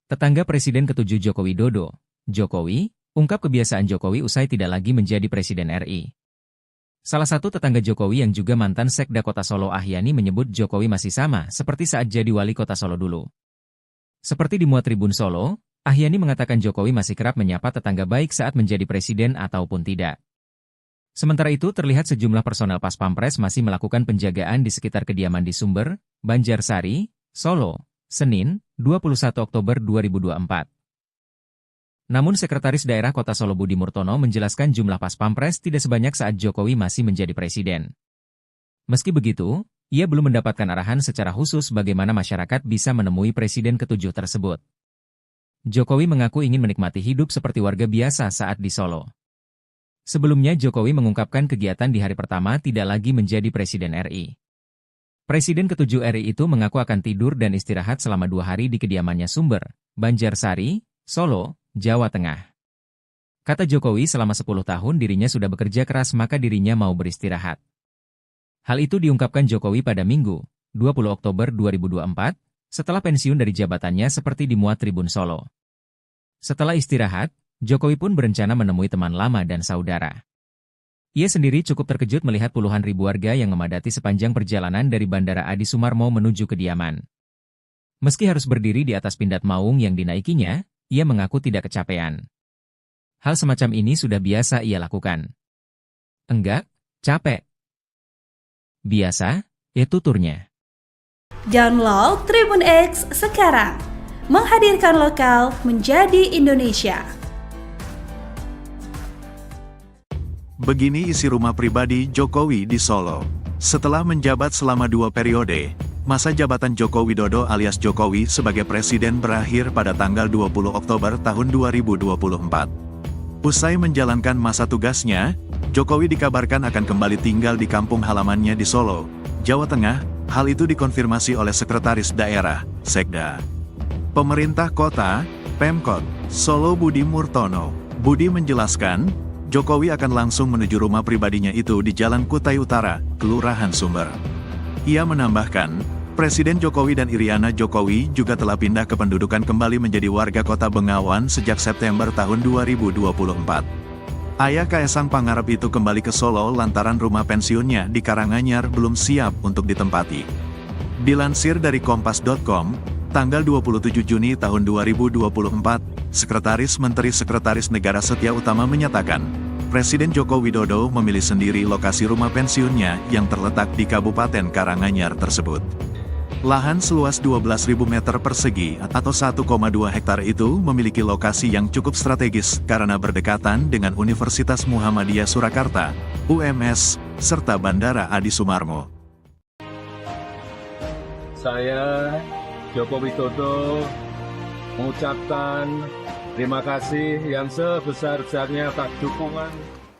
Tetangga Presiden ke-7 Joko Widodo, Jokowi, ungkap kebiasaan Jokowi usai tidak lagi menjadi Presiden RI. Salah satu tetangga Jokowi yang juga mantan Sekda Kota Solo Ahyani menyebut Jokowi masih sama seperti saat jadi wali kota Solo dulu. Seperti dimuat Tribun Solo, Ahyani mengatakan Jokowi masih kerap menyapa tetangga baik saat menjadi presiden ataupun tidak. Sementara itu terlihat sejumlah personel Pas Pampres masih melakukan penjagaan di sekitar kediaman di Sumber, Banjarsari, Solo, Senin, 21 Oktober 2024. Namun Sekretaris Daerah Kota Solo Budi Murtono menjelaskan jumlah Pas Pampres tidak sebanyak saat Jokowi masih menjadi presiden. Meski begitu, ia belum mendapatkan arahan secara khusus bagaimana masyarakat bisa menemui Presiden ke-7 tersebut. Jokowi mengaku ingin menikmati hidup seperti warga biasa saat di Solo. Sebelumnya Jokowi mengungkapkan kegiatan di hari pertama tidak lagi menjadi Presiden RI. Presiden ke-7 RI itu mengaku akan tidur dan istirahat selama 2 hari di kediamannya Sumber, Banjarsari, Solo, Jawa Tengah. Kata Jokowi selama 10 tahun dirinya sudah bekerja keras maka dirinya mau beristirahat. Hal itu diungkapkan Jokowi pada Minggu, 20 Oktober 2024, setelah pensiun dari jabatannya seperti dimuat Tribun Solo. Setelah istirahat, Jokowi pun berencana menemui teman lama dan saudara. Ia sendiri cukup terkejut melihat puluhan ribu warga yang memadati sepanjang perjalanan dari Bandara Adi Sumarmo menuju kediaman. Meski harus berdiri di atas pindad maung yang dinaikinya, ia mengaku tidak kecapean. Hal semacam ini sudah biasa ia lakukan. Enggak, capek. Biasa, itu turnya. Download Tribun X sekarang. Menghadirkan lokal menjadi Indonesia. Begini isi rumah pribadi Jokowi di Solo. Setelah menjabat selama 2 periode, masa jabatan Joko Widodo alias Jokowi sebagai presiden berakhir pada tanggal 20 Oktober tahun 2024. Usai menjalankan masa tugasnya, Jokowi dikabarkan akan kembali tinggal di kampung halamannya di Solo, Jawa Tengah. Hal itu dikonfirmasi oleh Sekretaris Daerah, Sekda, Pemerintah Kota, Pemkot, Solo Budi Murtono. Budi menjelaskan, Jokowi akan langsung menuju rumah pribadinya itu di Jalan Kutai Utara, Kelurahan Sumber. Ia menambahkan, Presiden Jokowi dan Iriana Jokowi juga telah pindah kependudukan kembali menjadi warga kota Bengawan sejak September tahun 2024. Ayah Kaesang Pangarep itu kembali ke Solo lantaran rumah pensiunnya di Karanganyar belum siap untuk ditempati. Dilansir dari Kompas.com, tanggal 27 Juni tahun 2024, Sekretaris Menteri Sekretaris Negara Setia Utama menyatakan, Presiden Joko Widodo memilih sendiri lokasi rumah pensiunnya yang terletak di Kabupaten Karanganyar tersebut. Lahan seluas 12.000 meter persegi atau 1,2 hektar itu memiliki lokasi yang cukup strategis karena berdekatan dengan Universitas Muhammadiyah Surakarta, UMS, serta Bandara Adi Sumarmo. Saya, Joko Widodo, mengucapkan terima kasih yang sebesar-besarnya atas dukungan.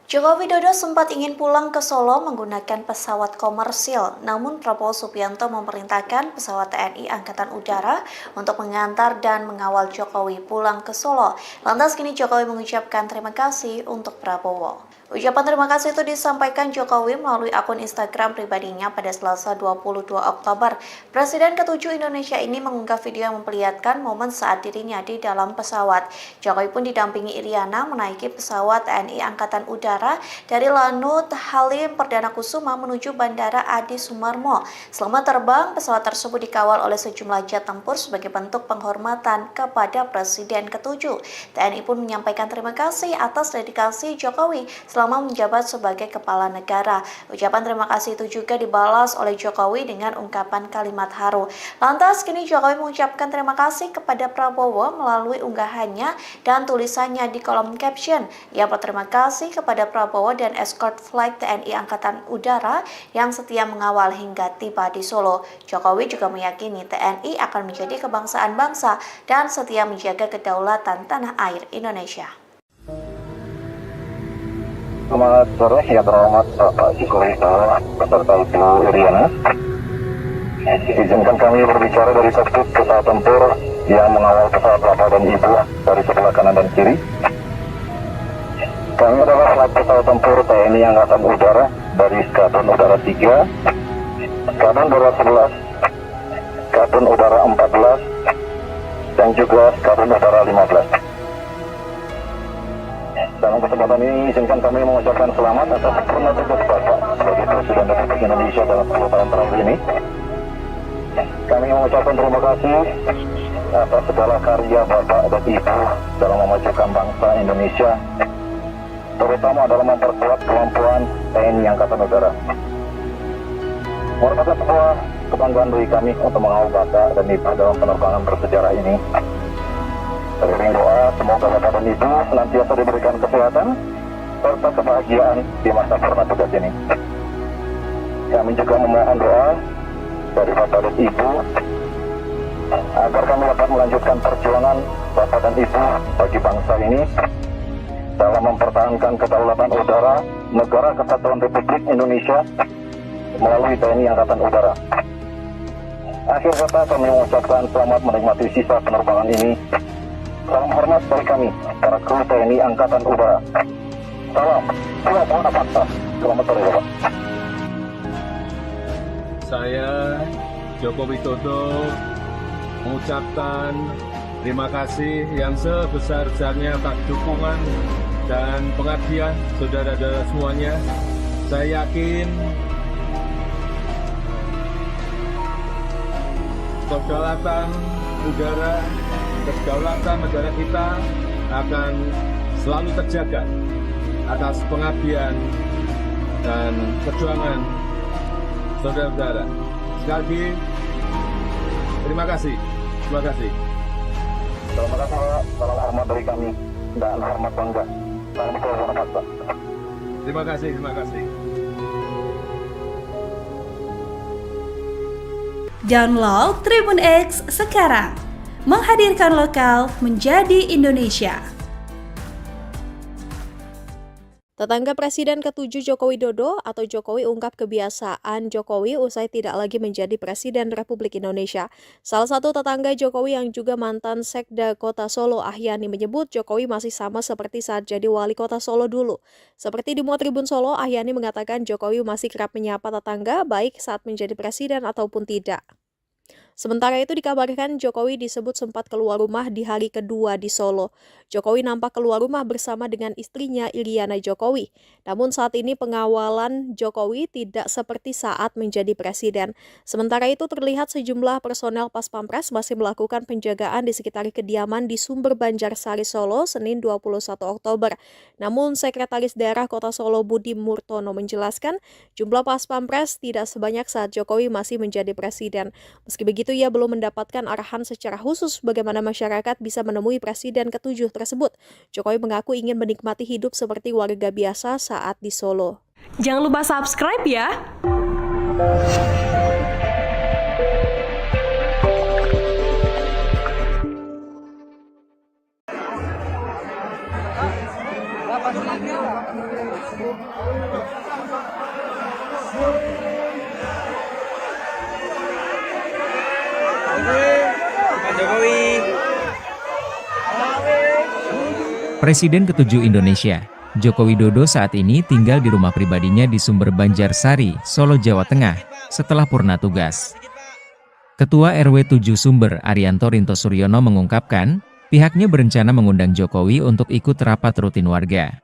Joko Widodo sempat ingin pulang ke Solo menggunakan pesawat komersil, namun Prabowo Subianto memerintahkan pesawat TNI Angkatan Udara untuk mengantar dan mengawal Jokowi pulang ke Solo. Lantas kini Jokowi mengucapkan terima kasih untuk Prabowo. Ucapan terima kasih itu disampaikan Jokowi melalui akun Instagram pribadinya pada Selasa 22 Oktober. Presiden ke-7 Indonesia ini mengunggah video yang memperlihatkan momen saat dirinya di dalam pesawat. Jokowi pun didampingi Iriana menaiki pesawat TNI Angkatan Udara dari Lanut Halim Perdana Kusuma menuju Bandara Adi Sumarmo. Selama terbang, pesawat tersebut dikawal oleh sejumlah jet tempur sebagai bentuk penghormatan kepada Presiden ke-7. TNI pun menyampaikan terima kasih atas dedikasi Jokowi selama menjabat sebagai kepala negara. Ucapan terima kasih itu juga dibalas oleh Jokowi dengan ungkapan kalimat haru. Lantas kini Jokowi mengucapkan terima kasih kepada Prabowo melalui unggahannya dan tulisannya di kolom caption. Ia berterima kasih kepada Prabowo dan escort flight TNI Angkatan Udara yang setia mengawal hingga tiba di Solo. Jokowi juga meyakini TNI akan menjadi kebangsaan bangsa dan setia menjaga kedaulatan tanah air Indonesia. Selamat sore yang terhormat Bapak Jokowi beserta Ibu Iriana. Izinkan kami berbicara dari kokpit pesawat tempur yang mengawal pesawat Bapak dan Ibu dari sebelah kanan dan kiri. Kami adalah flight pesawat tempur TNI Angkatan Udara dari Skadron Udara 3, Skadron Udara 11, Skadron Udara 14, dan juga Skadron Udara 15. Dalam kesempatan ini, izinkan kami mengucapkan selamat atas sempurna tugas Bapak sebagai Presiden Republik Indonesia dalam 10 tahun terakhir ini. Kami mengucapkan terima kasih atas segala karya Bapak dan Ibu dalam memajukan bangsa Indonesia, terutama dalam memperkuat kemampuan TNI Angkatan Udara. Merupakan sebuah kebanggaan bagi kami untuk mengawal Bapak dan Ibu dalam penerbangan bersejarah ini. Teriring doa, semoga Bapak dan Ibu senantiasa diberikan kesehatan serta kebahagiaan di masa purna tugas ini. Kami juga memohon doa dari Bapak dan Ibu agar kami dapat melanjutkan perjuangan Bapak dan Ibu bagi bangsa ini dalam mempertahankan kedaulatan udara Negara Kesatuan Republik Indonesia melalui TNI Angkatan Udara. Akhir kata, kami mengucapkan selamat menikmati sisa penerbangan ini. Salam hormat dari kami, para kru TNI Angkatan Udara. Salam, Pulau Paksa. Selamat sore, Bapak. Saya Joko Widodo mengucapkan terima kasih yang sebesar-besarnya atas dukungan dan pengabdian saudara-saudara semuanya. Saya yakin kedaulatan udara, kedaulatan negara kita akan selalu terjaga atas pengabdian dan perjuangan saudara-saudara. Sekali lagi, terima kasih. Terima kasih. Terima kasih, Pak. Salam hormat dari kami dan hormat bangga. Salam Pulau Paksa. Terima kasih. Terima kasih. Download Tribun X sekarang. Menghadirkan lokal menjadi Indonesia. Tetangga Presiden ke-7 Joko Widodo atau Jokowi ungkap kebiasaan Jokowi usai tidak lagi menjadi Presiden Republik Indonesia. Salah satu tetangga Jokowi yang juga mantan Sekda Kota Solo, Ahyani, menyebut Jokowi masih sama seperti saat jadi wali kota Solo dulu. Seperti di Tribun Solo, Ahyani mengatakan Jokowi masih kerap menyapa tetangga baik saat menjadi presiden ataupun tidak. Sementara itu dikabarkan Jokowi disebut sempat keluar rumah di hari kedua di Solo. Jokowi nampak keluar rumah bersama dengan istrinya Iriana Jokowi. Namun saat ini pengawalan Jokowi tidak seperti saat menjadi presiden. Sementara itu terlihat sejumlah personel Pas Pampres masih melakukan penjagaan di sekitar kediaman di Sumber Banjarsari Solo Senin 21 Oktober. Namun Sekretaris Daerah Kota Solo Budi Murtono menjelaskan jumlah Pas Pampres tidak sebanyak saat Jokowi masih menjadi presiden. Meski begitu, ia belum mendapatkan arahan secara khusus bagaimana masyarakat bisa menemui Presiden ke-7 tersebut. Jokowi mengaku ingin menikmati hidup seperti warga biasa saat di Solo. Jangan lupa subscribe ya. Presiden ke-7 Indonesia, Joko Widodo saat ini tinggal di rumah pribadinya di Sumber Banjarsari, Solo, Jawa Tengah, setelah purna tugas. Ketua RW 7 Sumber, Arianto Rinto Suryono mengungkapkan, pihaknya berencana mengundang Jokowi untuk ikut rapat rutin warga.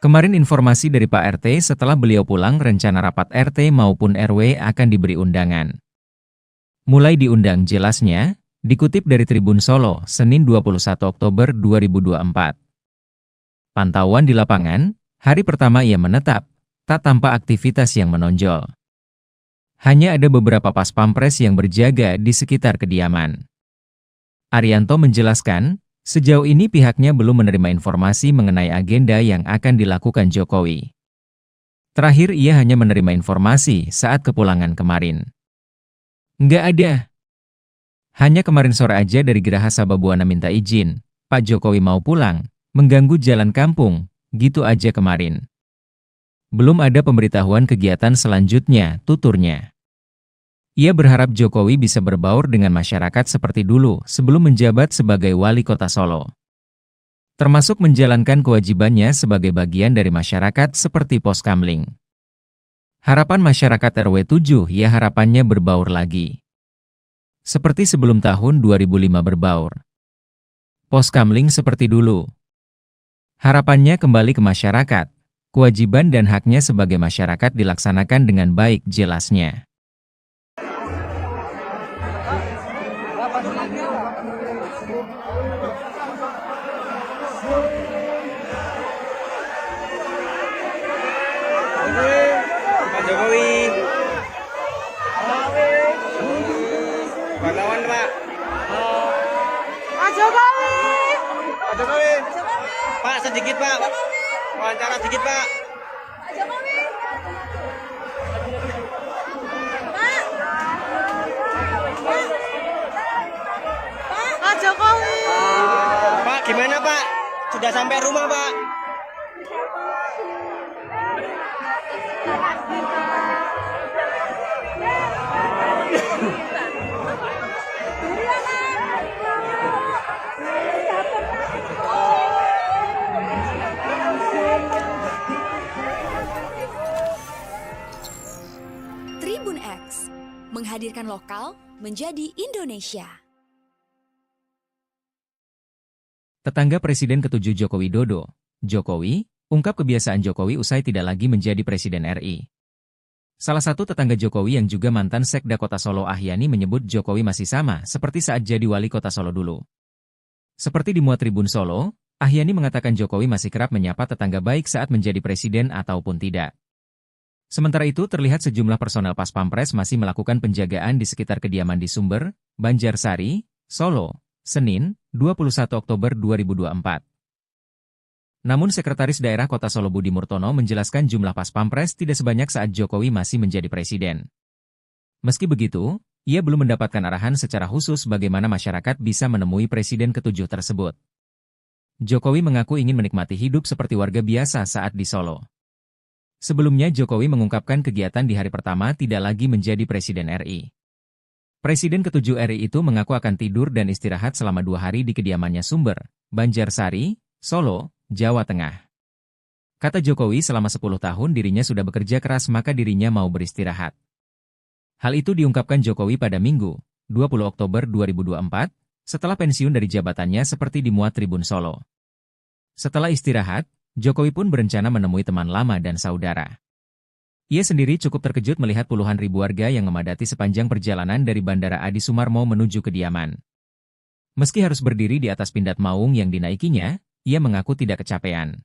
Kemarin informasi dari Pak RT setelah beliau pulang rencana rapat RT maupun RW akan diberi undangan. Mulai diundang jelasnya, dikutip dari Tribun Solo, Senin 21 Oktober 2024. Pantauan di lapangan, hari pertama ia menetap, tak tampak aktivitas yang menonjol. Hanya ada beberapa pas pampres yang berjaga di sekitar kediaman. Arianto menjelaskan, sejauh ini pihaknya belum menerima informasi mengenai agenda yang akan dilakukan Jokowi. Terakhir ia hanya menerima informasi saat kepulangan kemarin. Nggak ada. Hanya kemarin sore aja dari Geraha Sababwana minta izin, Pak Jokowi mau pulang, mengganggu jalan kampung, gitu aja kemarin. Belum ada pemberitahuan kegiatan selanjutnya, tuturnya. Ia berharap Jokowi bisa berbaur dengan masyarakat seperti dulu sebelum menjabat sebagai wali kota Solo. Termasuk menjalankan kewajibannya sebagai bagian dari masyarakat seperti Poskamling. Harapan masyarakat RW 7 ya harapannya berbaur lagi. Seperti sebelum tahun 2005 berbaur. Poskamling seperti dulu. Harapannya kembali ke masyarakat, kewajiban dan haknya sebagai masyarakat dilaksanakan dengan baik, jelasnya. Pak Jokowi. Wartawan, Pak. Pak Jokowi. Pak Jokowi. Pak, sedikit, Pak. Wawancara sedikit, Pak. Pak Jokowi. Pak Jokowi. Pak, gimana, Pak? Sudah sampai rumah, Pak? Tribun X, menghadirkan lokal menjadi Indonesia. Tetangga Presiden ke-7 Joko Widodo, Jokowi, ungkap kebiasaan Jokowi usai tidak lagi menjadi Presiden RI. Salah satu tetangga Jokowi yang juga mantan Sekda Kota Solo Ahyani menyebut Jokowi masih sama seperti saat jadi wali kota Solo dulu. Seperti dimuat Tribun Solo, Ahyani mengatakan Jokowi masih kerap menyapa tetangga baik saat menjadi presiden ataupun tidak. Sementara itu terlihat sejumlah personel Pas Pampres masih melakukan penjagaan di sekitar kediaman di Sumber, Banjarsari, Solo, Senin, 21 Oktober 2024. Namun Sekretaris Daerah Kota Solo Budi Murtono menjelaskan jumlah Pas Pampres tidak sebanyak saat Jokowi masih menjadi presiden. Meski begitu, ia belum mendapatkan arahan secara khusus bagaimana masyarakat bisa menemui Presiden ke-7 tersebut. Jokowi mengaku ingin menikmati hidup seperti warga biasa saat di Solo. Sebelumnya Jokowi mengungkapkan kegiatan di hari pertama tidak lagi menjadi Presiden RI. Presiden ke-7 RI itu mengaku akan tidur dan istirahat selama 2 hari di kediamannya Sumber, Banjarsari, Solo, Jawa Tengah. Kata Jokowi selama 10 tahun dirinya sudah bekerja keras maka dirinya mau beristirahat. Hal itu diungkapkan Jokowi pada Minggu, 20 Oktober 2024, setelah pensiun dari jabatannya seperti dimuat Tribun Solo. Setelah istirahat, Jokowi pun berencana menemui teman lama dan saudara. Ia sendiri cukup terkejut melihat puluhan ribu warga yang memadati sepanjang perjalanan dari Bandara Adi Sumarmo menuju kediaman. Meski harus berdiri di atas pindad maung yang dinaikinya, ia mengaku tidak kecapean.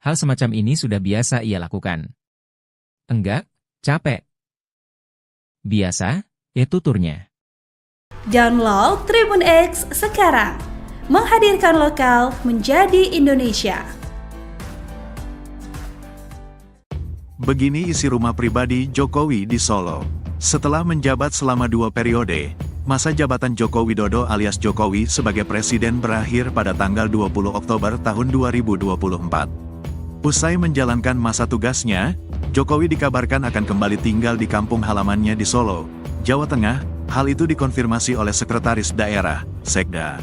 Hal semacam ini sudah biasa ia lakukan. Enggak, capek. Biasa, tuturnya. Download Tribun X sekarang. Menghadirkan lokal menjadi Indonesia. Begini isi rumah pribadi Jokowi di Solo. Setelah menjabat selama 2 periode, masa jabatan Joko Widodo alias Jokowi sebagai presiden berakhir pada tanggal 20 Oktober tahun 2024. Usai menjalankan masa tugasnya, Jokowi dikabarkan akan kembali tinggal di kampung halamannya di Solo, Jawa Tengah. Hal itu dikonfirmasi oleh Sekretaris Daerah, Sekda,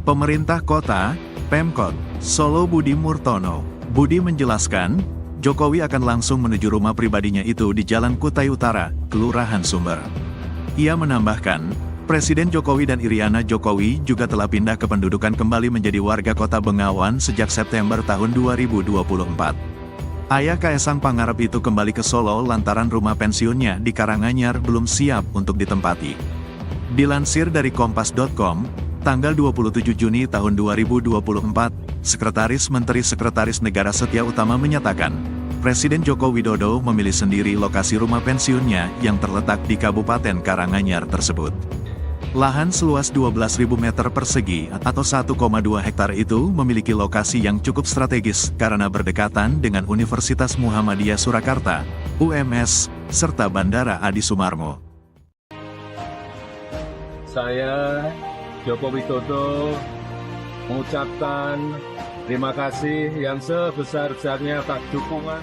Pemerintah Kota, Pemkot, Solo Budi Murtono. Budi menjelaskan, Jokowi akan langsung menuju rumah pribadinya itu di Jalan Kutai Utara, Kelurahan Sumber. Ia menambahkan, Presiden Jokowi dan Iriana Jokowi juga telah pindah kependudukan kembali menjadi warga kota Bengawan sejak September tahun 2024. Ayah Kaesang Pangarep itu kembali ke Solo lantaran rumah pensiunnya di Karanganyar belum siap untuk ditempati. Dilansir dari Kompas.com, tanggal 27 Juni tahun 2024, Sekretaris Menteri Sekretaris Negara Setia Utama menyatakan, Presiden Joko Widodo memilih sendiri lokasi rumah pensiunnya yang terletak di Kabupaten Karanganyar tersebut. Lahan seluas 12.000 meter persegi atau 1,2 hektar itu memiliki lokasi yang cukup strategis karena berdekatan dengan Universitas Muhammadiyah Surakarta, UMS, serta Bandara Adi Sumarmo. Saya, Joko Widodo, mengucapkan terima kasih yang sebesar-besarnya atas dukungan.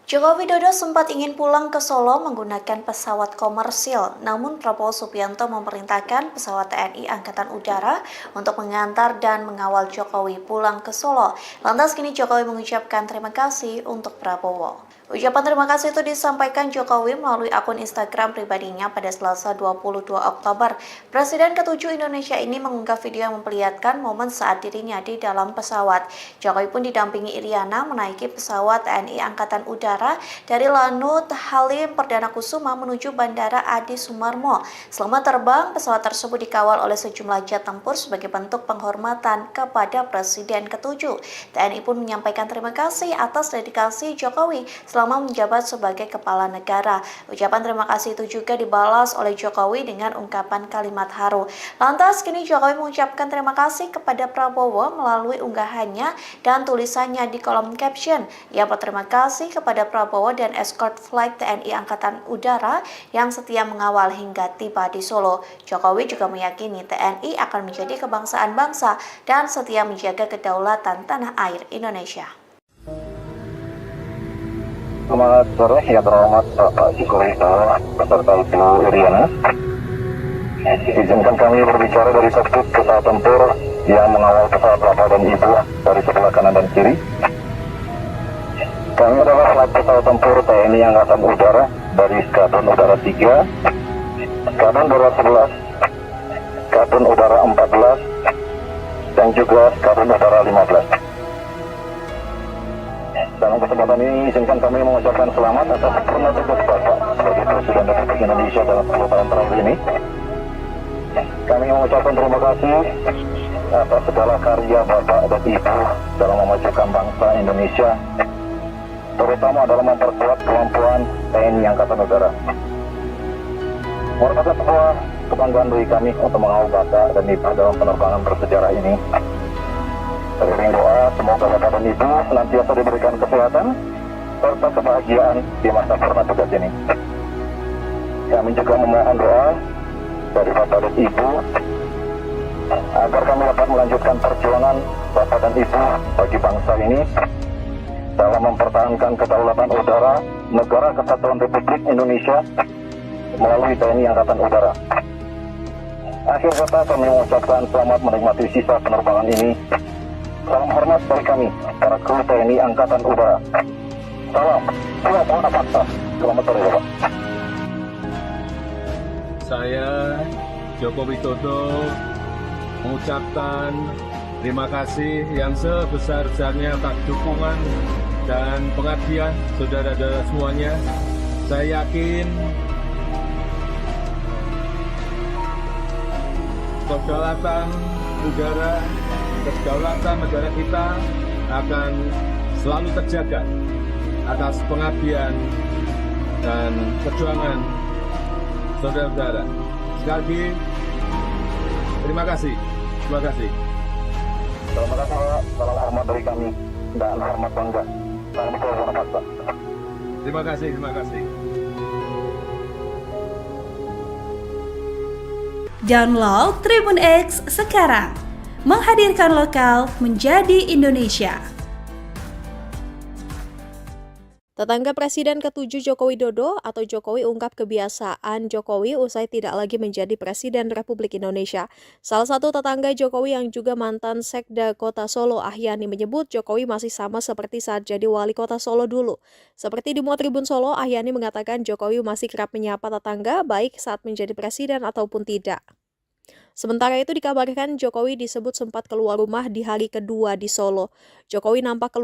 Joko Widodo sempat ingin pulang ke Solo menggunakan pesawat komersil, namun Prabowo Subianto memerintahkan pesawat TNI Angkatan Udara untuk mengantar dan mengawal Jokowi pulang ke Solo. Lantas kini Jokowi mengucapkan terima kasih untuk Prabowo. Ucapan terima kasih itu disampaikan Jokowi melalui akun Instagram pribadinya pada Selasa 22 Oktober. Presiden ke-7 Indonesia ini mengunggah video yang memperlihatkan momen saat dirinya di dalam pesawat. Jokowi pun didampingi Iriana menaiki pesawat TNI Angkatan Udara dari Lanut Halim Perdana Kusuma menuju Bandara Adi Sumarmo. Selama terbang, pesawat tersebut dikawal oleh sejumlah jet tempur sebagai bentuk penghormatan kepada Presiden ke-7. TNI pun menyampaikan terima kasih atas dedikasi Jokowi selama menjabat sebagai kepala negara. Ucapan terima kasih itu juga dibalas oleh Jokowi dengan ungkapan kalimat haru. Lantas kini Jokowi mengucapkan terima kasih kepada Prabowo melalui unggahannya dan tulisannya di kolom caption. Ia berterima kasih kepada Prabowo dan escort flight TNI Angkatan Udara yang setia mengawal hingga tiba di Solo. Jokowi juga meyakini TNI akan menjadi kebangsaan bangsa dan setia menjaga kedaulatan tanah air Indonesia. Selamat sore, yang terhormat Bapak Jokowi beserta Ibu Iriana. Izinkan kami berbicara dari kokpit pesawat tempur yang mengawal pesawat Bapak dan Ibu dari sebelah kanan dan kiri. Kami adalah flight pesawat tempur TNI Angkatan Udara dari Skadron Udara 3, Skadron Udara 11, Skadron Udara 14, dan juga Skadron Udara 15. Dalam kesempatan ini, izinkan kami mengucapkan selamat atas sempurna tugas Bapak sebagai Presiden Republik Indonesia dalam 10 tahun terakhir ini. Kami mengucapkan terima kasih atas segala karya Bapak dan Ibu dalam memajukan bangsa Indonesia, terutama dalam memperkuat kemampuan TNI Angkatan Udara. Merupakan sebuah kebanggaan bagi kami untuk mengawal Bapak dan Ibu dalam penerbangan bersejarah ini. Teriring doa, semoga Bapak dan Ibu senantiasa diberikan kesehatan serta kebahagiaan di masa purna tugas ini. Kami juga memohon doa dari Bapak dan Ibu agar kami dapat melanjutkan perjuangan Bapak dan Ibu bagi bangsa ini dalam mempertahankan kedaulatan udara Negara Kesatuan Republik Indonesia melalui TNI Angkatan Udara. Akhir kata, kami mengucapkan selamat menikmati sisa penerbangan ini. Salam hormat dari kami, para kru TNI Angkatan Udara. Salam, Buana Paksa. Selamat sore, Bapak. Saya, Joko Widodo, mengucapkan terima kasih yang sebesar-besarnya atas dukungan dan pengabdian saudara-saudara semuanya. Saya yakin kedaulatan udara, kedaulatan negara kita akan selalu terjaga atas pengabdian dan perjuangan saudara-saudara. Sekali lagi, terima kasih. Terima kasih. Salam hormat dari kami dan hormat bangga. Salam Buana Paksa. Terima kasih, terima kasih. Download Tribun X sekarang, menghadirkan lokal menjadi Indonesia. Tetangga Presiden ke-7 Joko Widodo atau Jokowi ungkap kebiasaan Jokowi usai tidak lagi menjadi Presiden Republik Indonesia. Salah satu tetangga Jokowi yang juga mantan Sekda Kota Solo, Ahyani, menyebut Jokowi masih sama seperti saat jadi wali kota Solo dulu. Seperti di Muat Tribun Solo, Ahyani mengatakan Jokowi masih kerap menyapa tetangga baik saat menjadi presiden ataupun tidak. Sementara itu dikabarkan Jokowi disebut sempat keluar rumah di hari kedua di Solo. Jokowi nampak keluar